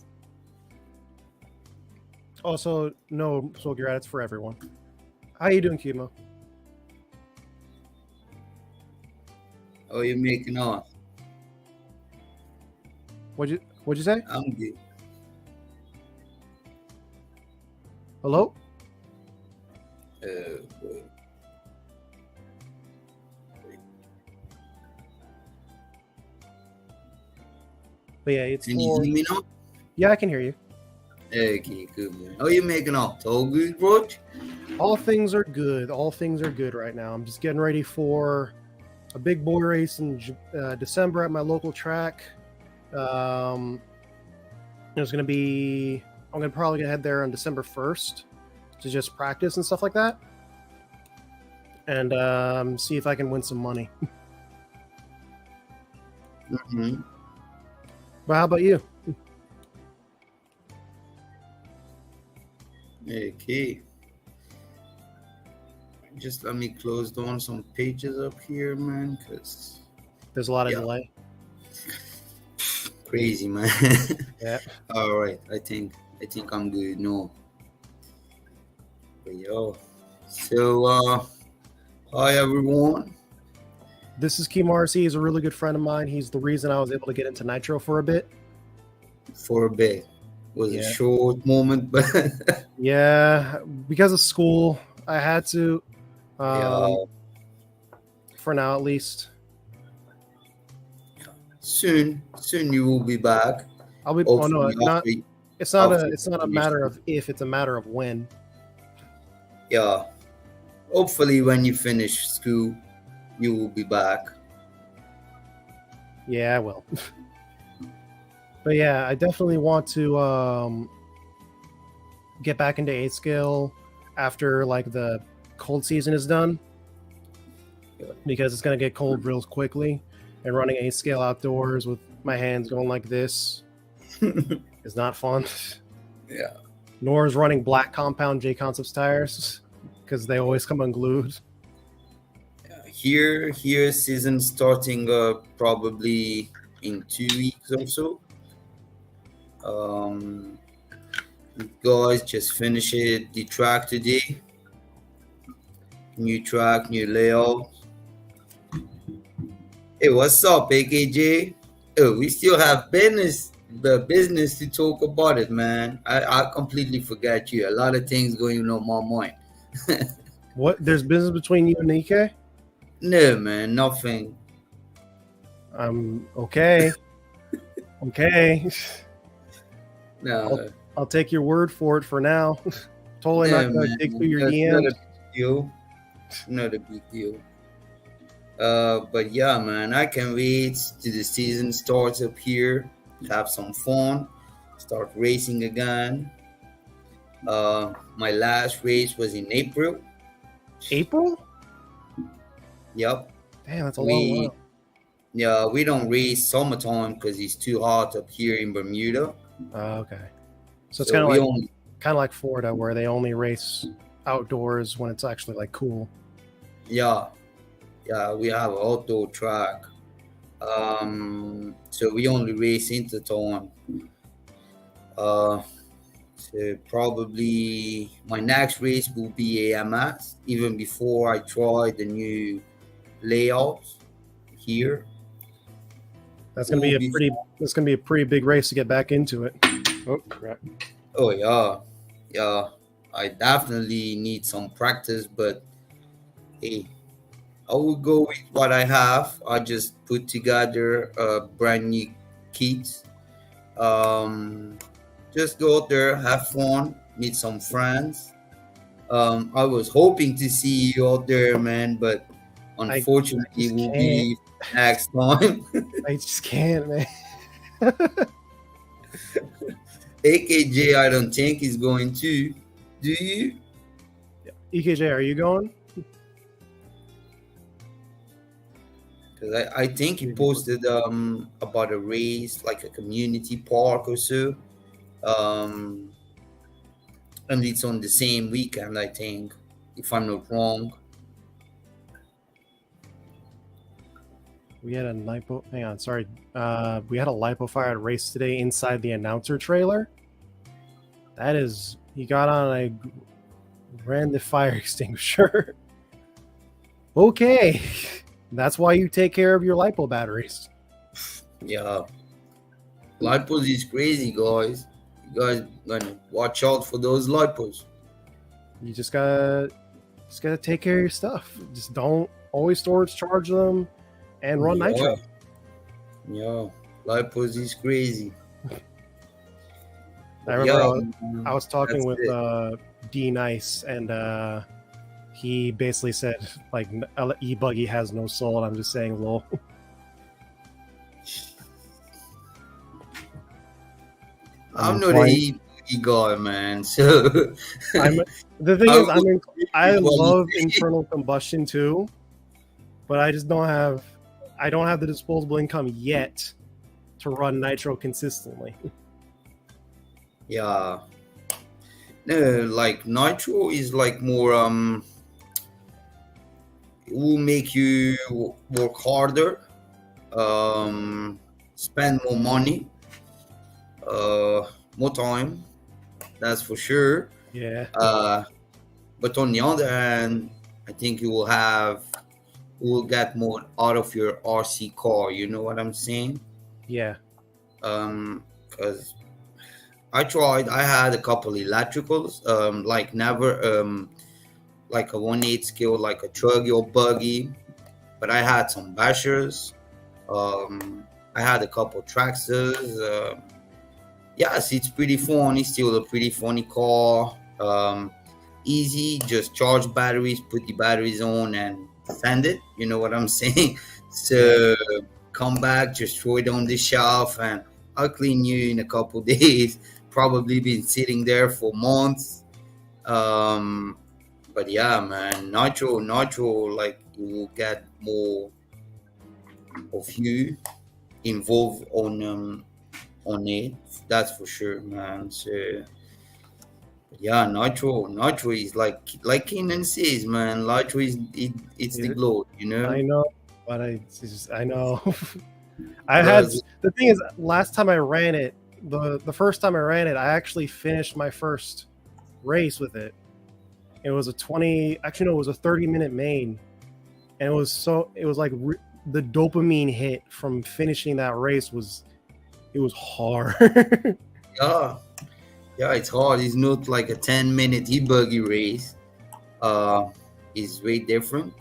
Also, no Smoky Rat. It's for everyone. How you doing, Kimo? Oh, you're making off. What'd you say? I'm good. Hello? Boy. But yeah, it's Can you hear me now? Yeah, I can hear you. Okay, good man. How you making off? All good, Roach? All things are good. All things are good right now. I'm just getting ready for a big boy race in December at my local track. There's going to be... I'm probably going to head there on December 1st to just practice and stuff like that. and see if I can win some money. Mm-hmm. But how about you? Okay. Just let me close down some pages up here, man, because There's a lot of Yeah. delay. crazy, man. Yeah. All right, I think I'm good. No. But yo, so hi everyone. This is QnA RC. He's a really good friend of mine. He's the reason I was able to get into Nitro for a bit. For a bit, was a Yeah. short moment, but Yeah, because of school, I had to. yeah, For now, at least. soon you will be back. I'll be. Oh no, Hopefully not. after, It's not after a. It's not a you matter finish- of if. It's a matter of when. Yeah, hopefully when you finish school, you will be back. Yeah, I will. But yeah, I definitely want to get back into 8 scale after like the cold season is done, because it's gonna get cold real quickly, and running 8 scale outdoors with my hands going like this is not fun. Yeah. Nor is running black compound J Concepts tires because they always come unglued. Here season starting probably in 2 weeks or so. Guys just finished the track today. New track, new layout. Hey, what's up, AKJ? Oh, we still have business to talk about it, man. I completely forgot you. A lot of things going on my mind. What? There's business between you and EK? No, man, nothing. Okay. Okay. No, I'll take your word for it for now. Totally no, not gonna man. dig through your That's DMs. not a big deal. Not a big deal. But yeah, man, I can wait till the season starts up here. Have some fun. Start racing again. My last race was in April. April? Yep. Damn, that's a long while. Yeah, we don't race summertime because it's too hot up here in Bermuda. Okay. So it's So kind of we like only Florida, where they only race outdoors when it's actually like cool. yeah, we have an outdoor track. So we only race into town. So probably my next race will be AMS, even before I try the new layouts here. That's gonna be a pretty. That's gonna be a pretty big race to get back into it. Oh crap! Oh yeah. I definitely need some practice, but hey, I will go with what I have. I just put together a brand new kit. Just go out there, have fun, meet some friends. I was hoping to see you out there, man, but unfortunately, it will be next time. I just can't, man. AKJ, I don't think is going to. Do you? EKJ, are you going? Because I think he posted about a race, like a community park or so. And it's on the same weekend, I think, if I'm not wrong. We had a lipo. Hang on, sorry. We had a lipo-fired race today inside the announcer trailer. That is, he got on a ran the fire extinguisher. Okay, that's why you take care of your lipo batteries. Yeah, lipos is crazy, guys. You guys gonna watch out for those lipos. You just gotta take care of your stuff. Just don't always storage charge them. And run nitro. Yeah, lipos is crazy. I remember I was talking with D Nice, and he basically said like e-buggy has no soul. And I'm just saying, lol. I'm not a buggy guy, man. So I'm the thing I is, would I really want love to- internal combustion too, but I just don't have the disposable income yet to run nitro consistently. yeah. No, like nitro is like more it will make you work harder, spend more money, more time, that's for sure. Yeah, But on the other hand, I think you will get more out of your RC car. You know what I'm saying? yeah, Because I had a couple electricals, like never, like a 1/8 scale, like a truggy or buggy, but I had some bashers. I had a couple traxxas. Yes, it's pretty fun. It's still a pretty funny car. Easy, just charge batteries, put the batteries on, and send it. You know what I'm saying? So come back, just throw it on the shelf, and I'll clean you in a couple days. Probably been sitting there for months. But yeah, man, nitro, like you will get more of you involved on it. That's for sure, man. So yeah, nitro is like QnA says, man. Nitro is it's the It- glow, you know. I know, but I know. I had Does the thing is, last time I ran it, the first time I ran it, I actually finished my first race with it. It was a 20, actually no, it was a 30-minute main, and it was like the dopamine hit from finishing that race was hard. yeah, yeah, it's hard. It's not like a 10-minute e-buggy race. It's way different.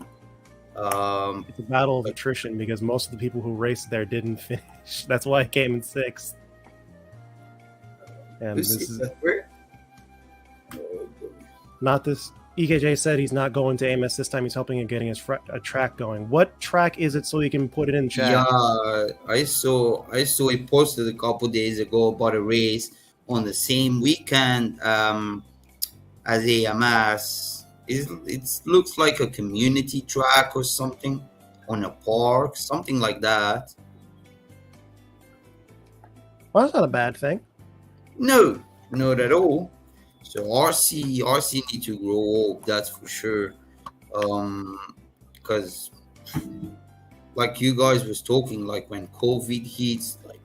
It's a battle of attrition because most of the people who raced there didn't finish. That's why I came in sixth. And this is not this. EKJ said he's not going to AMS this time. He's helping in getting a track going. What track is it so he can put it in chat? Yeah, I saw it posted a couple days ago about a race on the same weekend as AMS. It looks like a community track or something on a park, something like that. Well, that's not a bad thing. No, not at all. So RC need to grow up, that's for sure. Because like you guys was talking, like when COVID hits, like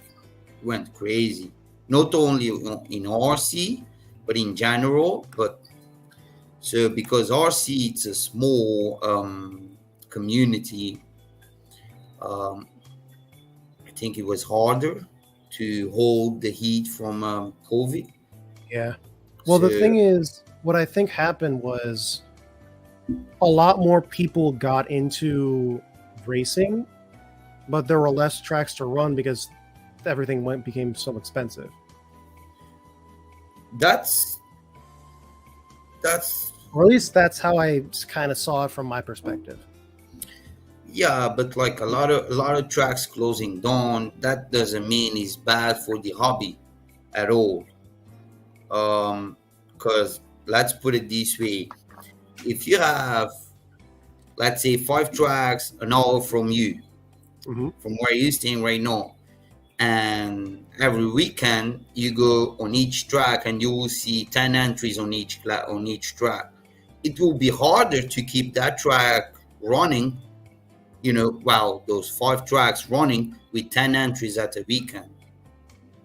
went crazy. Not only in RC, but in general. But so because RC it's a small community, I think it was harder to hold the heat from COVID. Yeah. Well, the thing is, what I think happened was a lot more people got into racing, but there were less tracks to run because everything became so expensive. That's Or at least that's how I kind of saw it from my perspective. yeah, but like a lot of tracks closing down, that doesn't mean it's bad for the hobby at all. Because let's put it this way: if you have, let's say, 5 tracks an hour from you, Mm-hmm. from where you're staying right now, and every weekend you go on each track and you will see 10 entries on each track, it will be harder to keep that track running, you know, while those 5 tracks running with 10 entries at a weekend.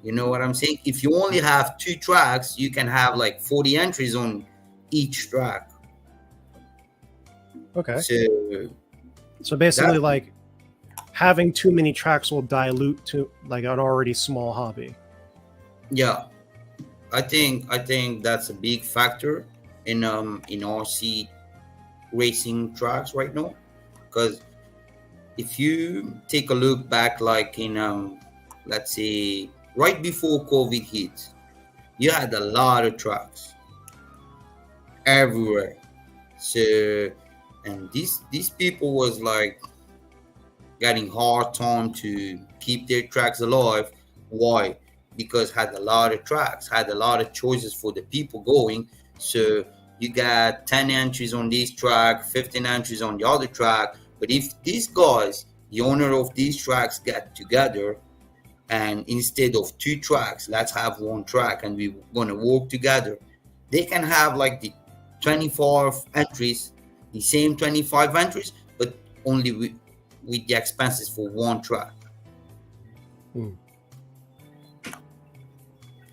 You know what I'm saying? If you only have 2 tracks, you can have like 40 entries on each track. Okay. So basically, like, having too many tracks will dilute to like an already small hobby. yeah, I think that's a big factor in RC racing tracks right now. Because if you take a look back, like in let's say right before COVID hit, you had a lot of tracks everywhere. So, and these people was like getting hard time to keep their tracks alive. Why? because had a lot of tracks, had a lot of choices for the people going. So you got 10 entries on this track, 15 entries on the other track. But if these guys, the owner of these tracks, get together, and instead of 2 tracks, let's have 1 track, and we're gonna work together, they can have like the 25 entries, the same 25 entries, but only with the expenses for 1 track.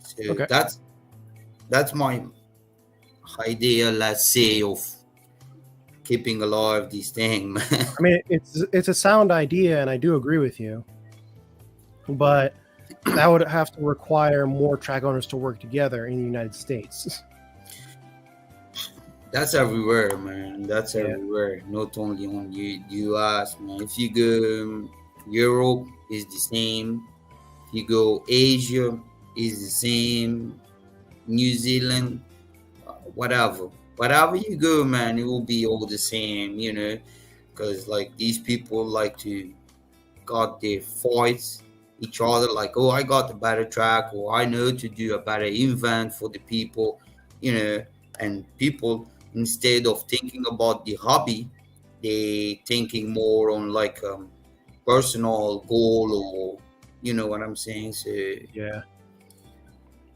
So Okay. that's my idea, let's say, of keeping alive this thing, man. I mean, it's a sound idea, and I do agree with you, but that would have to require more track owners to work together in the United States. That's everywhere, man. That's Yeah. everywhere. Not only on the US, man. If you go Europe, is the same. If you go Asia, is the same. New Zealand, whatever you go, man, it will be all the same, you know. Because like these people like to got their fights each other, like, oh, I got a better track, or I know to do a better event for the people, you know. And people, instead of thinking about the hobby, they thinking more on like personal goal, or you know what I'm saying. So Yeah.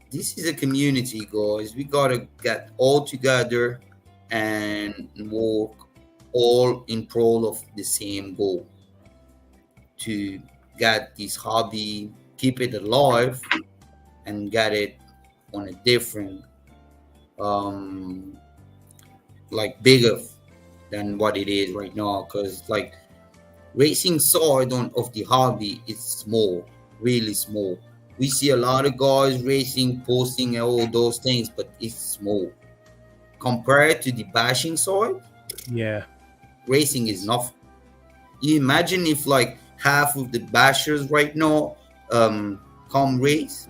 this is a community, guys. We gotta get all together and work all in pro of the same goal to get this hobby, keep it alive, and get it on a different like bigger than what it is right now. Because like racing side of the hobby is small, really small. We see a lot of guys racing, posting all those things, but it's small compared to the bashing side. Yeah. Racing is nothing. You imagine if like half of the bashers right now come race.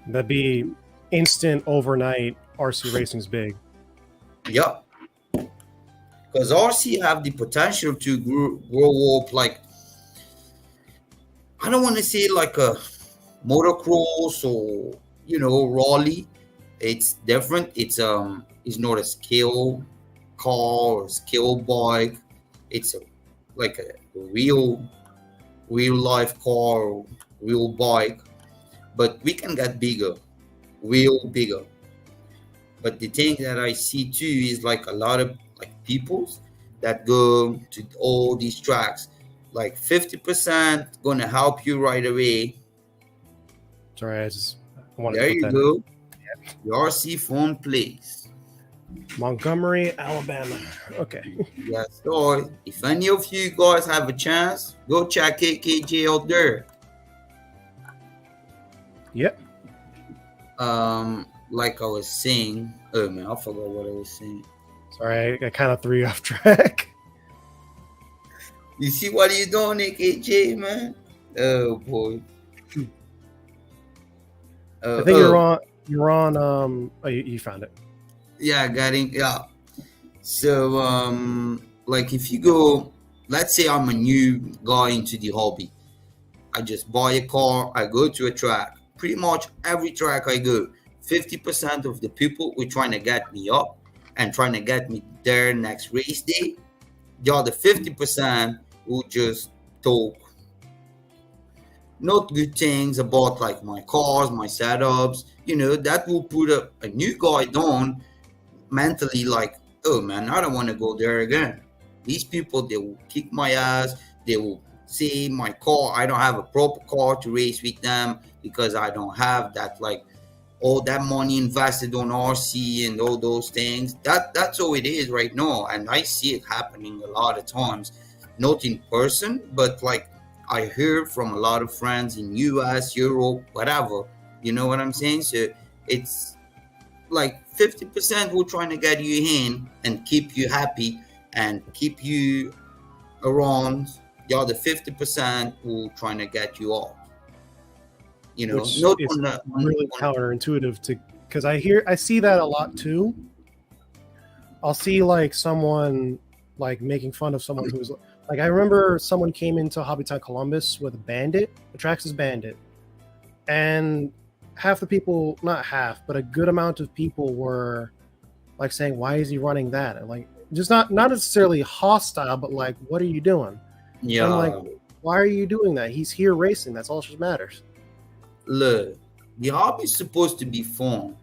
That'd be instant overnight. RC racing's big. Yeah, because RC have the potential to grow up like, I don't want to say like a motocross or, you know, rally. It's different. It's not a scale car or scale bike. It's like a real life car or real bike, but we can get bigger, real bigger. But the thing that I see too is like a lot of like peoples that go to all these tracks, like 50% gonna help you right away. Sorry, I wanted There to put you that go. Your RC phone place. in. Montgomery, Alabama. Okay. Yes, so if any of you guys have a chance, go check KKJ out there. Yep. Like I was saying, oh man, I forgot what I was saying. Sorry, I kind of threw you off track. You see what you doing, KJ, man? Oh boy. I think you're on. Oh, you found it. Yeah, I got it. Yeah. So, like if you go, let's say I'm a new guy into the hobby. I just buy a car, I go to a track. Pretty much every track I go, 50% of the people were trying to get me up and trying to get me there next race day. The other 50% will just talk not good things about like my cars, my setups, you know, that will put a new guy down mentally, like, oh man, I don't want to go there again. These people, they will kick my ass. They will say my car, I don't have a proper car to race with them because I don't have that, like, all that money invested on RC and all those things. That's how it is right now. And I see it happening a lot of times, not in person, but like I hear from a lot of friends in US, Europe, whatever. You know what I'm saying? So it's like 50% will trying to get you in and keep you happy and keep you around. The other 50% will trying to get you off. You know, Which not is on the really counterintuitive to, because I see that a lot too. I'll see like someone like making fun of someone who's like, I remember someone came into Hobby Town Columbus with a Bandit, the Traxxas Bandit, and half the people, not half, but a good amount of people were like saying, "Why is he running that?" And like, just not necessarily hostile, but like, "What are you doing?" And I'm like, Yeah, "Why are you doing that? He's here racing. That's all that matters." look, the hobby is supposed to be fun.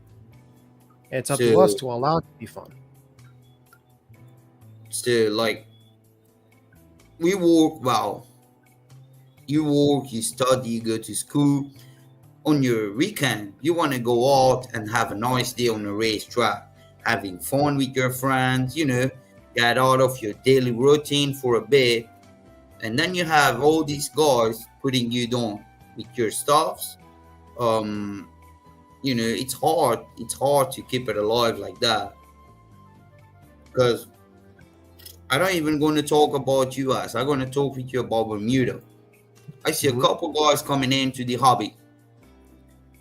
And it's up So, to us to allow it to be fun. like, we work well. You work, you study, you go to school. On your weekend, you want to go out and have a nice day on a racetrack, having fun with your friends, get out of your daily routine for a bit. And then you have all these guys putting you down with your stuffs. It's hard to keep it alive like that. Because I don't even going to talk about US. I'm going to talk with you about Bermuda. I see a couple guys coming into the hobby.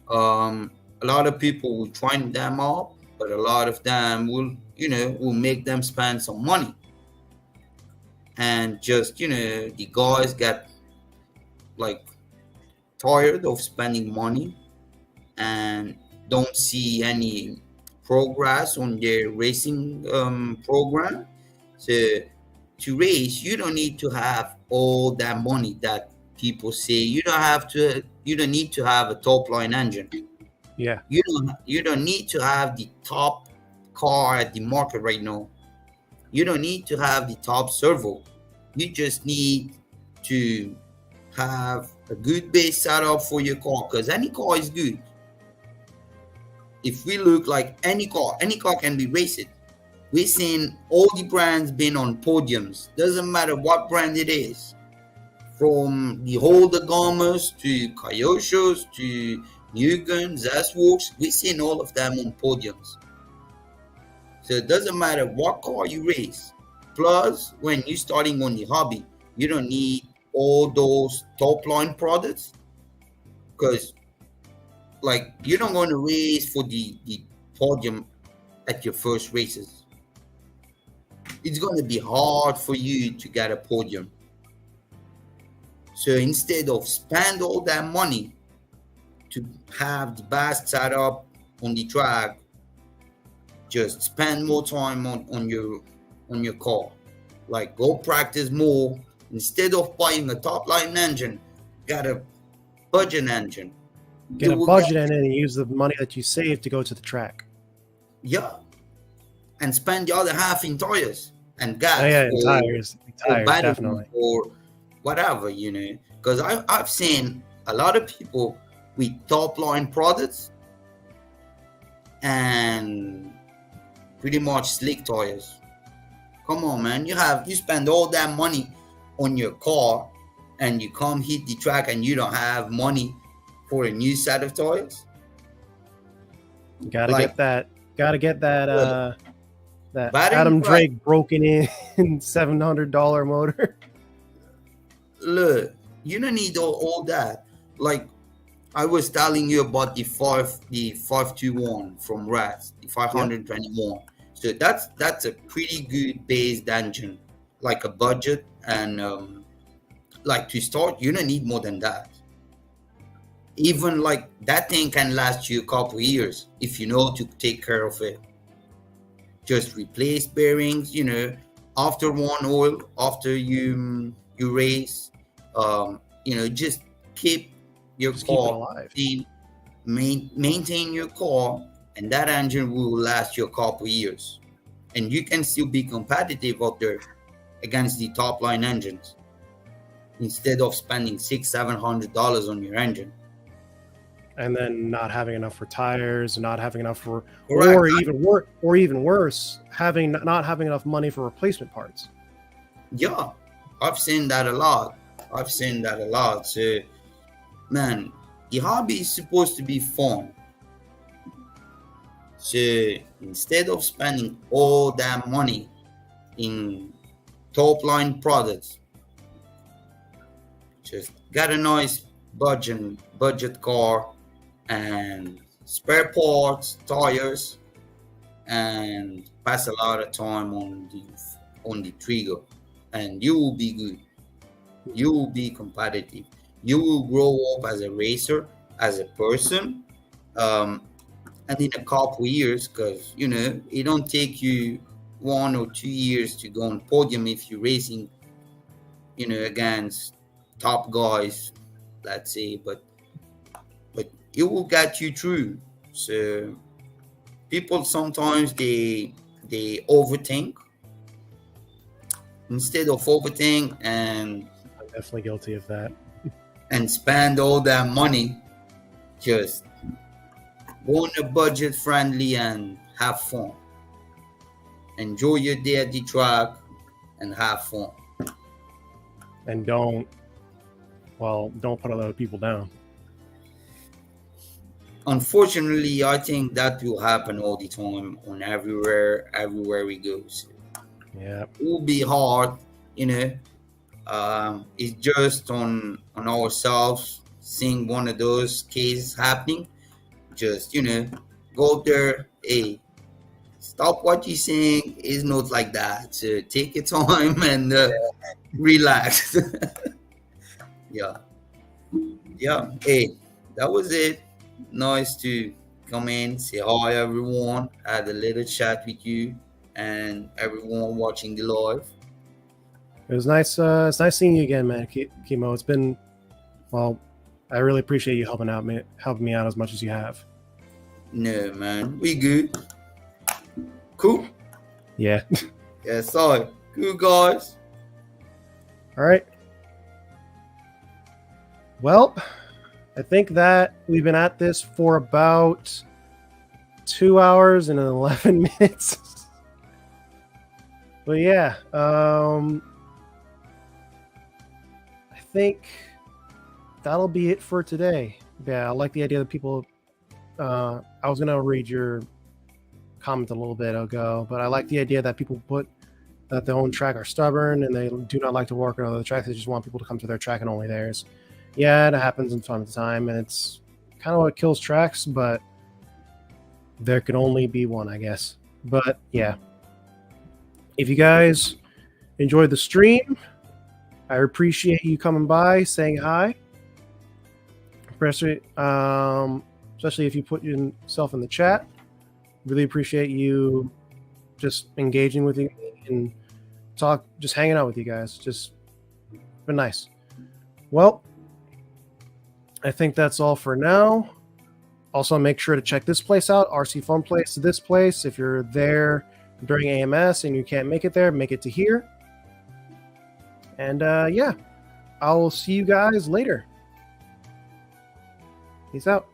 A lot of people will train them up, but a lot of them will make them spend some money. And just, the guys get like tired of spending money and don't see any progress on their racing program. So to race, you don't need to have all that money that people say. You don't need to have a top line engine. Yeah. You don't need to have the top car at the market right now. You don't need to have the top servo. You just need to have a good base setup for your car, because any car is good. If we look like any car can be raced. We've seen all the brands been on podiums. Doesn't matter what brand it is. From the Holder Gamas to Kyosho's to Newton, Zestworks, we've seen all of them on podiums. So it doesn't matter what car you race. Plus, when you're starting on the hobby, you don't need all those top line products, because like you're not going to race for the podium at your first races. It's going to be hard for you to get a podium. So instead of spend all that money to have the best setup on the track, just spend more time on your car. Like, go practice more. Instead of buying a top line engine, get a budget engine. Get a budget engine and use the money that you save to go to the track. Yeah. And spend the other half in tires and gas. Oh, yeah, tires, definitely. Or whatever, Because I've seen a lot of people with top line products and pretty much slick tires. Come on, man. You spend all that money on your car and you come hit the track and you don't have money for a new set of tires. Gotta get that that Adam price. Drake broken in $700 motor. Look, you don't need all that. Like I was telling you about the 521 from Rats, the 521. Yep. So that's a pretty good based engine, like a budget, and like to start, you don't need more than that. Even like that thing can last you a couple years if you know to take care of it. Just replace bearings, after one oil, after you race, just keep your car alive. Maintain your car, and that engine will last you a couple years, and you can still be competitive out there against the top line engines instead of spending $600-700 on your engine. And then not having enough for tires, not having enough for, or even worse, not having enough money for replacement parts. Yeah, I've seen that a lot. So, man, the hobby is supposed to be fun. So instead of spending all that money in top line products, just get a nice budget car and spare parts, tires, and pass a lot of time on the trigger, and you will be good. You will be competitive. You will grow up as a racer, as a person. And in a couple years, because it don't take you 1 or 2 years to go on podium if you're racing, against top guys, let's say, but it will get you through. So people sometimes they overthink instead of overthink and I'm definitely guilty of that. spend all that money. Just go on a budget friendly and have fun. Enjoy your day at the track and have fun. And don't put other people down. Unfortunately, I think that will happen all the time on everywhere we go. So Yeah. it will be hard, it's just on ourselves seeing one of those cases happening. Just go there, hey, stop what you're saying. It's not like that. So take your time and relax. Yeah. Hey, that was it. Nice to come in, say hi everyone, had a little chat with you and everyone watching the live. It was nice. It's nice seeing you again, man, Kimo. It's been, well, I really appreciate you helping me out as much as you have. No, man, we good. Cool. Yeah. Yeah, sorry. Cool, guys. All right. Well, I think that we've been at this for about 2 hours and 11 minutes. But yeah, I think that'll be it for today. Yeah, I like the idea that people. I was gonna read your comment a little bit ago, but I like the idea that people put that their own track are stubborn and they do not like to work on other tracks. They just want people to come to their track and only theirs. Yeah, it happens from time to time, and it's kind of what kills tracks, but there can only be one, I guess. But yeah, if you guys enjoyed the stream, I appreciate you coming by, saying hi. Especially if you put yourself in the chat. Really appreciate you just engaging with you and just hanging out with you guys. Just been nice. Well, I think that's all for now. Also, make sure to check this place out, RC Fun Place. This place, if you're there during AMS and you can't make it there, make it to here. And yeah, I will see you guys later. Peace out.